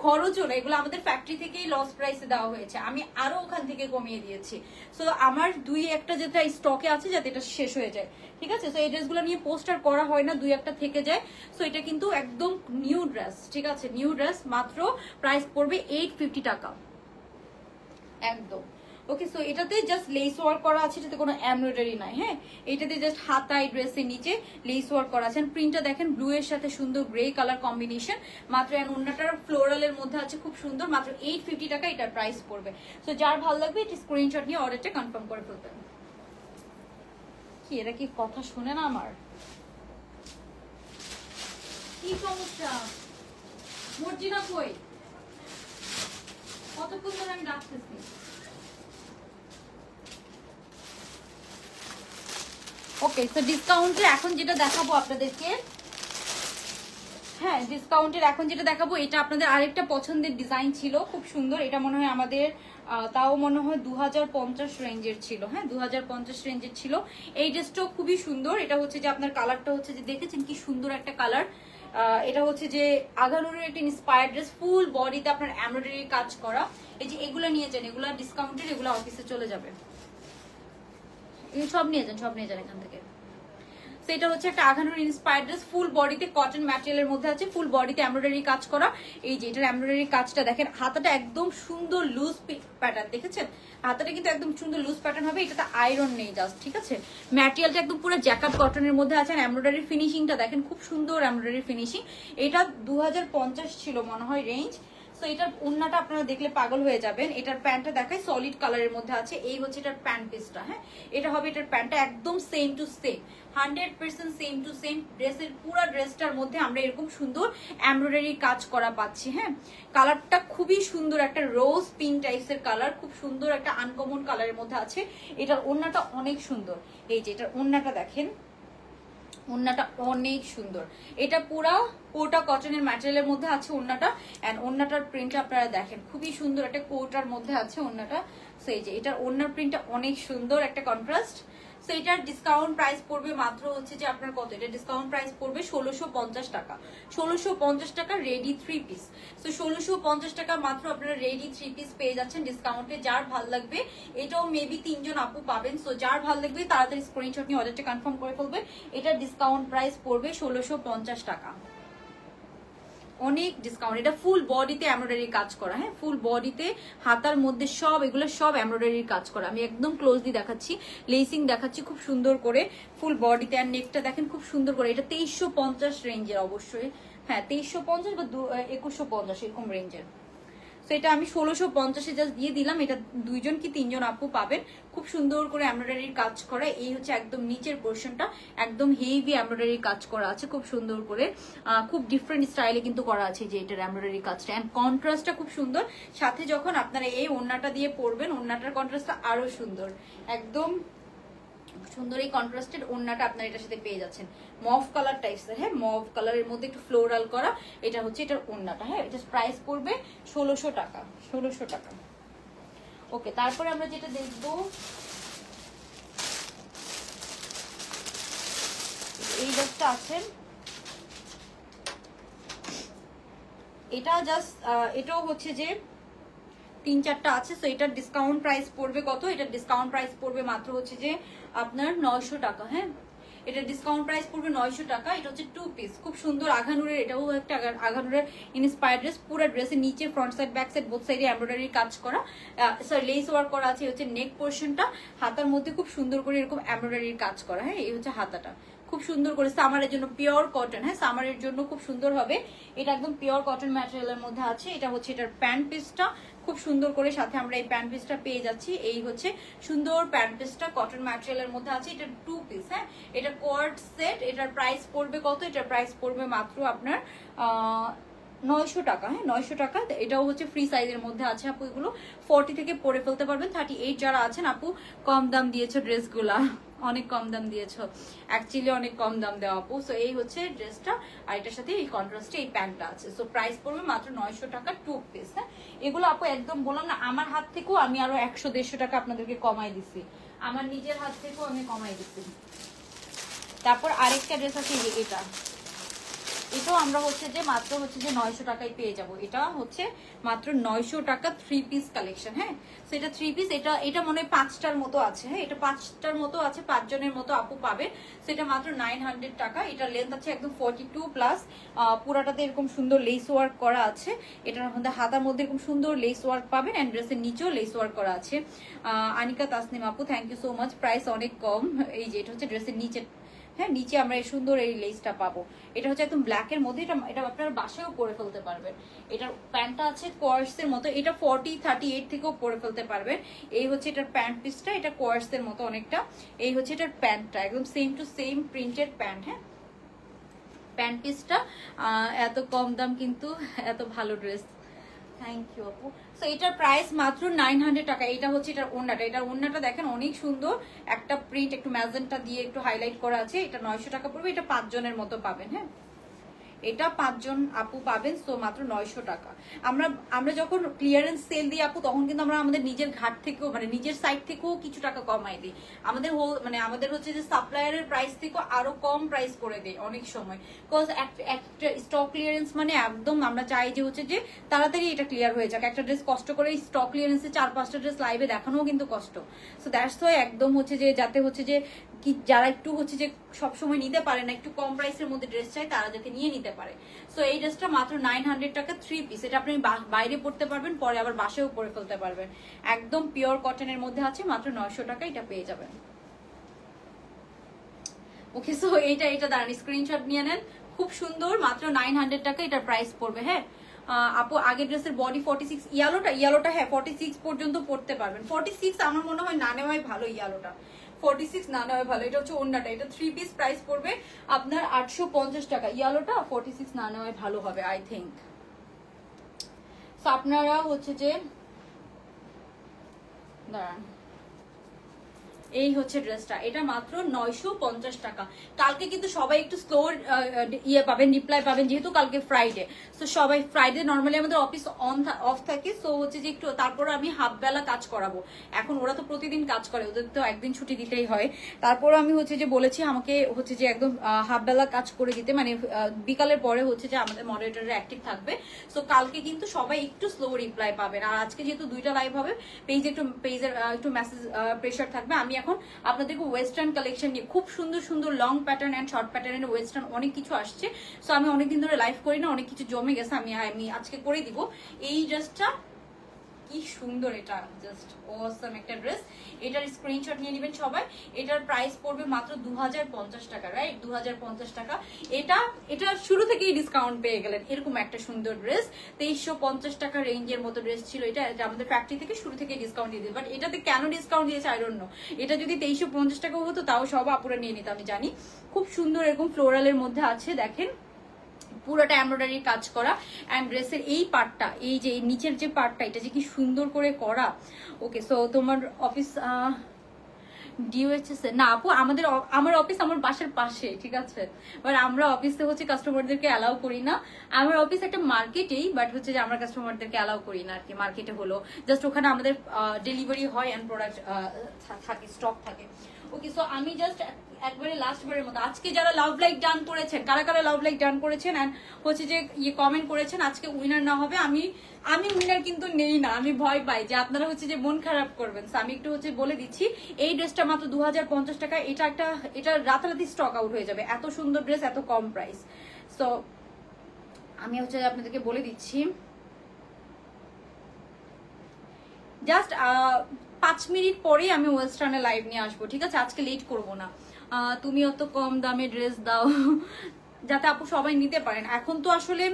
খরচও না, এগুলো আমাদের ফ্যাক্টরি থেকেই লস প্রাইসে দেওয়া হয়েছে, আমি আরো ওখান থেকে কমিয়ে দিয়েছি। সো আমার 2-1টা যেটা স্টকে আছে যাতে এটা শেষ হয়ে যায়, ঠিক আছে। সো এই ড্রেসগুলো নিয়ে পোস্টার করা হয় না, 2-1টা থেকে যায়। সো এটা কিন্তু একদম নিউ ড্রেস, ঠিক আছে, নিউ ড্রেস। মাত্র প্রাইস পড়বে 850 টাকা একদম। ওকে, সো এটাতে জাস্ট লেস ওয়ার্ক করা আছে, এটাতে কোনো এমব্রয়ডারি নাই। হ্যাঁ, এটাতে জাস্ট হাতায় ড্রেসের নিচে লেস ওয়ার্ক করা আছে। প্রিন্টটা দেখেন, ব্লু এর সাথে সুন্দর গ্রে কালার কম্বিনেশন, মাত্র ওড়নাটার ফ্লোরালের মধ্যে আছে, খুব সুন্দর। মাত্র 850 টাকা এটার প্রাইস পড়বে। সো যার ভালো লাগবে এটি স্ক্রিনশট নিয়ে অর্ডারটা কনফার্ম করে ফেলতে। কি এরা কি কথা শুনে না আমার? কি সমস্যা? মর্জিনা কই? কতক্ষণ ধরে আমি ডাকতেছি। ওকে, তো ডিসকাউন্টে এখন যেটা দেখাবো আপনাদেরকে, হ্যাঁ ডিসকাউন্টের এখন যেটা দেখাবো এটা আপনাদের আরেকটা পছন্দের ডিজাইন ছিল, খুব সুন্দর। এটা মনে হয় আমাদের তাও মনে হয় 2050 রেঞ্জের ছিল, হ্যাঁ 2050 রেঞ্জের ছিল। এই ড্রেসটাও খুবই সুন্দর। এটা হচ্ছে যে আপনার কালারটা হচ্ছে যে দেখেছেন কি সুন্দর একটা কালার। এটা হচ্ছে যে আগানুরের একটা ইন্সপায়ার্ড ড্রেস, ফুল বডিতে আপনার এমব্রয়ডারি কাজ করা। এই যে এগুলো নিয়ে যান, এগুলো ডিসকাউন্টের, এগুলো অফিসে চলে যাবে। সব নিয়ে যান, সব নিয়ে যান এখান থেকে। সেটা হচ্ছে একটা আঘানুর ইন্সপায়ার্ড ড্রেস, ফুল বডিতে কটন ম্যাটেরিয়ালের মধ্যে আছে, ফুল বডিতে এমব্রয়ডারি কাজ করা। এই যে এটার এমব্রয়ডারি কাজটা দেখেন, হাতাটা একদম সুন্দর লুজ প্যাটার্ন, দেখেছেন হাতাটা কিন্তু একদম সুন্দর লুজ প্যাটার্ন হবে। এটাতে আয়রন নেই জাস্ট, ঠিক আছে। ম্যাটেরিয়ালটা একদম পুরো জ্যাকেট কটনের মধ্যে আছে। এমব্রয়ডারি ফিনিশিংটা দেখেন, খুব সুন্দর এমব্রয়ডারি ফিনিশিং। এটা 2050 ছিল মনে হয় রেঞ্জ। সো এটার ওন্নাটা আপনারা দেখলে পাগল হয়ে যাবেন। এটার প্যান্টটা দেখায় সলিড কালারের মধ্যে আছে। এই হচ্ছে এটার প্যান্ট পিসটা, হ্যাঁ এটা হবে এটার প্যান্টটা, একদম same to same, 100% same to same. ড্রেসের পুরো ড্রেসটার মধ্যে আমরা এরকম সুন্দর এমব্রয়ডারি কাজ করা পাচ্ছি, হ্যাঁ। কালারটা খুবই সুন্দর, একটা রোজ পিঙ্ক টাইপসের কালার, খুব সুন্দর একটা আনকমন কালারের মধ্যে আছে। এটার ওন্নাটা অনেক সুন্দর। এই যে এটার ওন্নাটা দেখেন, ওন্নাটা অনেক সুন্দর। এটা পুরা কোটা কটনের ম্যাটেরিয়ালের মধ্যে আছে ওন্নাটা। এন্ড ওন্নাটার প্রিন্টটা আপনারা দেখেন, খুবই সুন্দর একটা কোটার মধ্যে আছে ওন্নাটা। সো এই যে এটার ওন্নার প্রিন্টটা অনেক সুন্দর, একটা কন্ট্রাস্ট। সো এটার ডিসকাউন্ট প্রাইস পড়বে মাত্র হচ্ছে যে আপনার কত, এটা ডিসকাউন্ট প্রাইস পড়বে 1650 টাকা। 1650 টাকা রেডি 3 পিস। সো 1650 টাকা মাত্র আপনারা রেডি 3 পিস পেয়ে যাচ্ছেন ডিসকাউন্টে। যার ভাল লাগবে, এটাও মেবি 3 জন আপু পাবেন। সো যার ভাল লাগবে তাড়াতাড়ি স্ক্রিনশট নিয়ে অর্ডারটা কনফার্ম করে ফেলবে। এটার ডিসকাউন্ট প্রাইস পড়বে 1650 টাকা, অনেক ডিসকাউন্ট। এটা ফুল বডিতে এমব্রয়ডারি কাজ করা, হ্যাঁ ফুল বডিতে হাতার মধ্যে সব এগুলো সব এমব্রয়ডারি কাজ করা। আমি একদম ক্লোজলি দেখাচ্ছি, লেসিং দেখাচ্ছি খুব সুন্দর করে ফুল বডিতে। আর নেকটা দেখেন খুব সুন্দর করে। এটা 2350 রেঞ্জের অবশ্যই, হ্যাঁ 2350 বা 2150 এরকম রেঞ্জের। তো এটা আমি 1650-এ জাস্ট দিয়ে দিলাম। এটা 2 জন কি 3 জন আপু পাবেন। খুব সুন্দর করে এমব্রয়ডারির কাজ করা। এই হচ্ছে একদম নিচের পোর্শনটা, একদম হেভি এমব্রয়ডারির কাজ করা আছে খুব সুন্দর করে। খুব ডিফারেন্ট স্টাইলে কিন্তু করা আছে যে এটার এমব্রয়ডারি কাজটা। এন্ড কন্ট্রাস্টটা খুব সুন্দর। সাথে যখন আপনারা এই ওড়নাটা দিয়ে পরবেন, ওড়নাটার কন্ট্রাস্টটা আরো সুন্দর, একদম সুন্দর। এই কন্ট্রাস্টেড ওড়নাটা আপনারা এটার সাথে পেয়ে যাচ্ছেন, মভ কালার টাইপসের, হ্যাঁ মভ কালারের মধ্যে একটু ফ্লোরাল করা। এটা হচ্ছে এটার ওড়নাটা, হ্যাঁ এটা প্রাইস পড়বে 1600 টাকা, 1600 টাকা। ওকে, তারপরে আমরা যেটা দেখবো এই ড্রেসটা আছে, এটা জাস্ট এটাও হচ্ছে যে 3-4টা আছে। সো এটার ডিসকাউন্ট প্রাইস পড়বে কত, এটার ডিসকাউন্ট প্রাইস পড়বে মাত্র হচ্ছে যে আপনার 900 টাকা, হ্যাঁ এটা ডিসকাউন্ট প্রাইস পড়বে 900 টাকা। এটা হচ্ছে 2 পিস, খুব সুন্দর আঘানুরের। এটাও একটা আঘানুরের ইন্সপায়ার্ড ড্রেস। পুরো ড্রেসের নিচে front side back side both সাইডে এমব্রয়ডারি কাজ করা, সরি লেস ওয়ার্ক করা আছে। হচ্ছে নেক পোর্শনটা, হাতার মধ্যে খুব সুন্দর করে এরকম এমব্রয়ডারির কাজ করা, হ্যাঁ এই হচ্ছে হাতাটা খুব সুন্দর করে। সামারের জন্য পিওর কটন, হ্যাঁ সামারের জন্য খুব সুন্দর হবে। এটা একদম পিওর কটন ম্যাটেরিয়ালের মধ্যে আছে। এটা হচ্ছে এটার প্যান্ট পিসটা, খুব সুন্দর করে সাথে আমরা এই প্যান্ট পিসটা পেয়ে যাচ্ছি। এই হচ্ছে সুন্দর প্যান্ট পিসটা কটন ম্যাটেরিয়ালের মধ্যে আছে। এটা 2 পিস, হ্যাঁ এটা কোয়ার্ড সেট। এটার প্রাইস পড়বে কত, এটার প্রাইস পড়বে মাত্র আপনার 900 টাকা, হ্যাঁ 900 টাকা। এটাও হচ্ছে ফ্রি সাইজের মধ্যে আছে আপু। এগুলো 40 থেকে পরে ফেলতে পারবেন। 38 যারা আছেন আপু, কম দাম দিয়েছো ড্রেসগুলা, অনেক কম দাম দিয়েছো, অ্যাকচুয়ালি অনেক কম দাম দেওয়া আপু। সো এই হচ্ছে ড্রেসটা, আর এটার সাথে এই কন্ট্রাস্টে এই প্যান্টটা আছে। সো প্রাইস পড়বে মাত্র 900 টাকা 2 পিস, হ্যাঁ এগুলো আপু একদম বললাম না, আমার হাত থেকেও আমি আরো 100-150 টাকা আপনাদেরকে কমাই দিচ্ছি, আমার নিজের হাত থেকেও আমি কমাই দিচ্ছি। তারপর আরেকটা ড্রেস আছে এটা, এটাও আমরা হচ্ছে যে মাত্র হচ্ছে যে 900 টাকায় পেয়ে যাব। এটা হচ্ছে মাত্র 900 টাকা 3 পিস কালেকশন, হ্যাঁ সেটা 3 পিস। এটা মনে হয় 5টার মতো আছে, হ্যাঁ এটা 5টার মতো আছে, 5 জনের মতো আপু পাবে। সেটা মাত্র 900 টাকা। এটা লেন্থ আছে একদম 42+। পুরাটাতে এরকম সুন্দর লেস ওয়ার্ক করা আছে। এটার মধ্যে হাতার মধ্যে এরকম সুন্দর লেস ওয়ার্ক পাবেন, এন্ড ড্রেসের নিচেও লেস ওয়ার্ক করা আছে। আনিকা তাসনিম আপু, thank you so much. Price অনেক কম। এই যে এটা হচ্ছে ড্রেসের নিচে, হ্যাঁ নিচে আমরা এই সুন্দর এই লেসটা পাবো। এটা হচ্ছে একদম ব্ল্যাকের মধ্যে। এটা আপনার বাসায়ও পরে ফেলতে পারবেন। এটার প্যান্টটা আছে কোয়ার্সের মতো, এটা 40-38 থেকেও পরে ফেলতে পারবেন। এই হচ্ছে এটার প্যান্ট পিসটা, এটা কোয়ার্সের মতো অনেকটা। এই হচ্ছে এটার প্যান্টটা, একদম same to same printed pant, হ্যাঁ প্যান্ট পিসটা। এত কম দাম কিন্তু এত ভালো ড্রেস, থ্যাংক ইউ আপু। সো এটার প্রাইস মাত্র 900 টাকা। এটা হচ্ছে এটার ওড়নাটা, এটার ওড়নাটা দেখেন অনেক সুন্দর, একটা প্রিন্ট একটু ম্যাজেন্টা দিয়ে একটু হাইলাইট করা আছে। এটা 900 টাকা পড়বে, এটা 5 জনের মতো পাবেন। হ্যাঁ, এটা 5 জন আপু পাবেন, সো মাত্র 900 টাকা। আমরা যখন ক্লিয়ারেন্স সেল দিই আপু, তখন কিন্তু আমরা আমাদের নিজের ঘাট থেকেও মানে নিজের সাইড থেকেও কিছু টাকা কমাই দিই। আমাদের আমাদের হচ্ছে যে সাপ্লায়ারের প্রাইস থেকেও আরো কম প্রাইস করে দেয় অনেক সময়, বিকজ একটা স্টক ক্লিয়ারেন্স মানে একদম আমরা চাই যে হচ্ছে যে তাড়াতাড়ি এটা ক্লিয়ার হয়ে যাক। একটা ড্রেস কষ্ট করে স্টক ক্লিয়ারেন্সে 4-5টা ড্রেস লাইভে দেখানোও কিন্তু কষ্ট। সো দ্যাটস ওয়াই একদম হচ্ছে যে যাতে হচ্ছে যে কি যারা একটু হচ্ছে যে সবসময় নিতে পারে না, একটু কম প্রাইসের মধ্যে ড্রেস চাই, তারা যাতে নিয়ে নিতে পারে। সো এই ড্রেসটা মাত্র 900 টাকা, 3 পিস। এটা আপনি বাইরে পড়তে পারবেন, পরে আবার বাসায়ও পরে ফেলতে পারবেন। একদম পিওর কটনের মধ্যে আছে, মাত্র 900 টাকা এটা পেয়ে যাবেন। ওকে, সো এটা দাঁড়ান, স্ক্রিনশট নিয়ে নেন। খুব সুন্দর, মাত্র 900 টাকা এটার প্রাইস পড়বে। হ্যাঁ আপু, আগের ড্রেসের বডি 46, ইয়ালোটা হ্যাঁ 46 পর্যন্ত পড়তে পারবেন। 46 আমার মনে হয় না নেওয়াই ভালো, ইয়ালোটা 46 না নেওয়াই ভালো। এটা হচ্ছে ওন্নাটা, এটা 3 পিস, প্রাইস পড়বে আপনার 850 টাকা। ইয়ালোটা 46 না নেওয়াই ভালো হবে আই থিঙ্ক। সো আপনারা হচ্ছে যে দাঁড়ান, এই হচ্ছে ড্রেসটা, এটা মাত্র 950 টাকা। কালকে কিন্তু সবাই একটু স্লো ইয়ে পাবেন, রিপ্লাই পাবেন, যেহেতু কালকে ফ্রাইডে। সো সবাই ফ্রাইডে নর্মালি আমাদের অফিস অফ থাকে, সো হচ্ছে যে একটু তারপর আমি হাফ বেলা কাজ করাবো। এখন ওরা তো প্রতিদিন কাজ করে, ওদের তো একদিন ছুটি দিতেই হয়। তারপর আমি হচ্ছে যে বলেছি আমাকে হচ্ছে যে একদম হাফ বেলা কাজ করে দিতে, মানে বিকালের পরে হচ্ছে যে আমাদের মডারেটর অ্যাক্টিভ থাকবে। সো কালকে কিন্তু সবাই একটু স্লো রিপ্লাই পাবেন। আর আজকে যেহেতু 2টা লাইভ হবে, পেজের একটু মেসেজ প্রেশার থাকবে। আমি এখন আপনাদেরকে ওয়েস্টার্ন কালেকশন নিয়ে, খুব সুন্দর সুন্দর লং প্যাটার্ন এন্ড শর্ট প্যাটার্নের ওয়েস্টার্ন অনেক কিছু আসছে। সো আমি অনেকদিন ধরে লাইভ করি না, অনেক কিছু জমে গেছে, আমি আজকে করে দিব। এই ড্রেসটা কি সুন্দর, এটা জাস্ট অসাম একটা ড্রেস। এটার স্ক্রিনশট নিয়ে নেবেন সবাই। এটার প্রাইস পড়বে মাত্র 2050 টাকা, রাইট? 2050 টাকা। এটা শুরু থেকেই ডিসকাউন্ট পেয়ে গেলেন, এরকম একটা সুন্দর ড্রেস। 2350 টাকা রেঞ্জের মতো ড্রেস ছিল এটা আমাদের ফ্যাক্টরি থেকে শুরু থেকে ডিসকাউন্ট দিয়ে দিল। বাট এটাতে কেন ডিসকাউন্ট দিয়েছে আই ডোন্ট নো। এটা যদি 2350 টাকা হতো তাও সব আপুরা নিয়ে নিত, আমি জানি। খুব সুন্দর এরকম ফ্লোরালের মধ্যে আছে, দেখেন পুরোটা এমব্রয়ডারি কাজ করা। অ্যান্ড ড্রেসের এই পার্টটা, এই যে নিচের যে পার্টটা, এটা যে কি সুন্দর করে করা। ওকে, সো তোমার অফিস ডিওএইচএস না আপু, আমার অফিস আমার বাসার পাশে, ঠিক আছে? বাট আমরা অফিসে হচ্ছে কাস্টমারদেরকে অ্যালাউ করি না। আমার অফিস একটা মার্কেটেই, বাট হচ্ছে যে আমরা কাস্টমারদেরকে অ্যালাউ করি না আর কি। মার্কেটে হলো জাস্ট ওখানে আমাদের ডেলিভারি হয় অ্যান্ড প্রোডাক্ট থাকে, স্টক থাকে। ওকে, সো আমি জাস্ট একবারে লাস্টবারের মতো, আজকে যারা লাভ লাইক ডান করেছেন, কারা কারা লাভ লাইক ডান করেছেন এন্ড হচ্ছে যে কমেন্ট করেছেন, আজকে উইনার না হবে। আমি উইনার কিন্তু নেই না, আমি ভয় পাই যে আপনারা হচ্ছে যে মন খারাপ করবেন। আমি একটু হচ্ছে বলে দিচ্ছি, এই ড্রেসটা মাত্র 2050 টাকা। এটা রাতারাতি স্টক আউট হয়ে যাবে, এত সুন্দর ড্রেস, এত কম প্রাইস। সো আমি হচ্ছে আপনাদেরকে বলে দিচ্ছি, জাস্ট 5 মিনিট পরেই আমি ওয়েস্টার্নে লাইভ নিয়ে আসবো, ঠিক আছে? আজকে লেট করবো না। তুমি অত কম দামে ড্রেস দাও যাতে আপু সবাই নিতে পারেন। এখন তো আসলে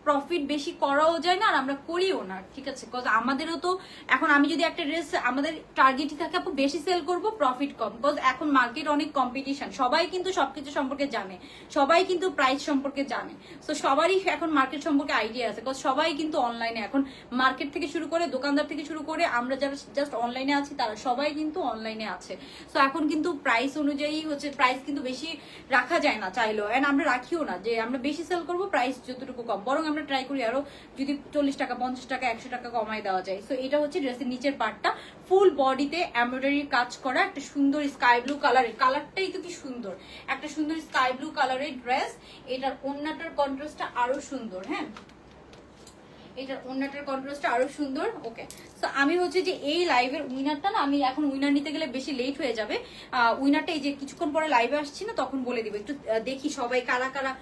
প্রফিট বেশি করাও যায় না, আর আমরা করিও না, ঠিক আছে? বিকজ আমাদেরও তো এখন, আমি যদি একটা ড্রেস, আমাদের টার্গেটই থাকে আপু বেশি সেল করব, প্রফিট কম। বিকজ এখন মার্কেট অনেক কম্পিটিশন, সবাই কিন্তু সবকিছু সম্পর্কে জানে, সবাই কিন্তু প্রাইস সম্পর্কে জানে। সো সবারই এখন মার্কেট সম্পর্কে আইডিয়া আছে, বিকজ সবাই কিন্তু অনলাইনে এখন, মার্কেট থেকে শুরু করে দোকানদার থেকে শুরু করে আমরা যারা জাস্ট অনলাইনে আছি, তারা সবাই কিন্তু অনলাইনে আছে। সো এখন কিন্তু প্রাইস অনুযায়ী হচ্ছে, প্রাইস কিন্তু বেশি রাখা যায় না চাইলেও, এন্ড আমরা রাখিও না যে আমরা বেশি সেল করবো, প্রাইস যতটুকু কম, বরং আমরা ট্রাই করি আরো যদি 40 টাকা 50 টাকা 100 টাকা কমাই দেওয়া যায়। সো এটা হচ্ছে ড্রেসের নিচের পার্টটা, ফুল বডিতে এমব্রয়ডারি কাজ করা, একটা সুন্দর স্কাই ব্লু কালারের, কালারটাই তো কি সুন্দর, একটা সুন্দর স্কাই ব্লু কালারের ড্রেস। এটার ওন্নাটার কন্ট্রাস্টটা আরো সুন্দর। হ্যাঁ, এটার ওন্নাটার কন্ট্রাস্টটা আরো সুন্দর। ওকে, সো আমি হচ্ছে যে এই লাইভের উইনারটা না, আমি এখন উইনার নিতে গেলে বেশি লেট হয়ে যাবে। উইনারটা এই যে কিছুক্ষণ পরে লাইভে আসছি না, তখন বলে দিব। একটু দেখি সবাই কারা কারা,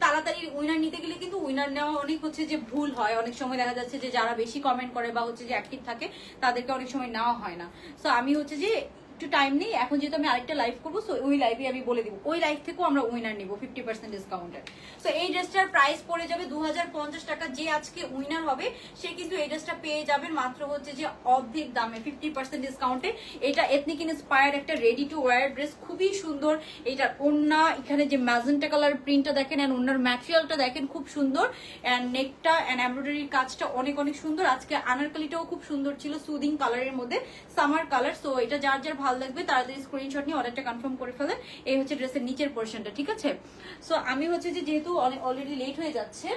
তাড়াতাড়ি উইনার নিতে গেলে কিন্তু উইনার নেওয়া অনেক হচ্ছে যে ভুল হয়। অনেক সময় দেখা যাচ্ছে যে যারা বেশি কমেন্ট করে বা হচ্ছে যে অ্যাক্টিভ থাকে, তাদেরকে অনেক সময় নেওয়া হয় না। সো আমি হচ্ছে যে একটু টাইম নেই এখন, যেহেতু আমি আরেকটা লাইভ করবো, সো ওই লাইভে আমি বলে দিব, ওই লাইভ থেকেও আমরা উইনার নিব 50% ডিসকাউন্টে। সো এই ড্রেসটার প্রাইস পড়ে যাবে 2050 টাকা। যে আজকে উইনার হবে সে কিন্তু এই ড্রেসটা পেয়ে যাবেন মাত্র হচ্ছে যে অর্ধেক দামে 50% ডিসকাউন্টে। এটা এথনিক ইন্সপায়ার্ড একটা রেডি টু ওয়্যার ড্রেস, খুবই সুন্দর। এটার ওড়না, এখানে যে ম্যাজেন্টা কালার প্রিন্টটা দেখেন, এন্ড ওড়নার ম্যাটেরিয়ালটা দেখেন খুব সুন্দর, এন্ড নেকটা এন্ড এমব্রয়ডারির কাজটা অনেক অনেক সুন্দর। আজকে আনারকলিটাও খুব সুন্দর ছিল, সুদিং কালারের মধ্যে, সামার কালার। সো এটা যার যার ভালো লাগবে তাড়াতাড়ি স্ক্রিনশট নিয়ে অর্ডারটা কনফার্ম করে ফেলেন। এই হচ্ছে ড্রেসের নিচের পোর্শনটা, ঠিক আছে? সো আমি হচ্ছে যে যেহেতু অলরেডি লেট হয়ে যাচ্ছে,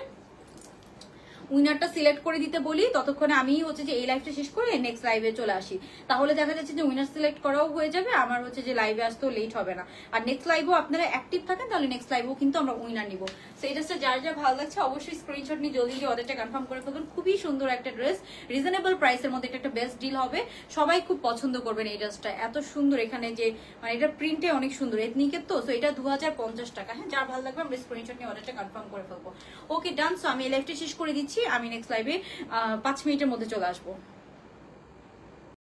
উইনারটা সিলেক্ট করে দিতে বলি, ততক্ষণে আমি হচ্ছে যে এই লাইভটা শেষ করে নেক্সট লাইভে চলে আসি। তাহলে দেখা যাচ্ছে যে উইনার সিলেক্ট করাও হয়ে যাবে, আমার হচ্ছে যে লাইভে আসতেও লেট হবে না। আর নেক্সট লাইভও আপনারা অ্যাক্টিভ থাকেন, তাহলে নেক্সট লাইভও কিন্তু আমরা উইনার নিব। সো এই ড্রেসটা যার যার ভালো লাগছে অবশ্যই স্ক্রিনশট নিয়ে জলদি অর্ডারটা কনফার্ম করে ফেলবেন। খুবই সুন্দর একটা ড্রেস, রিজনেবল প্রাইসের মধ্যে একটা বেস্ট ডিল হবে, সবাই খুব পছন্দ করবেন এই ড্রেসটা। এত সুন্দর, এখানে যে মানে এটা প্রিন্টে অনেক সুন্দর, এথনিকের তো। সো এটা 2050 টাকা। হ্যাঁ, যার ভালো লাগবে আমরা স্ক্রিনশট নিয়ে অর্ডারটা কনফার্ম করে ফেলবো। ওকে, ডান। সো আমি এই লাইভটা শেষ করে দিচ্ছি, আমি নেক্সট লাইভে 5 মিনিটের মধ্যে চলে আসবো।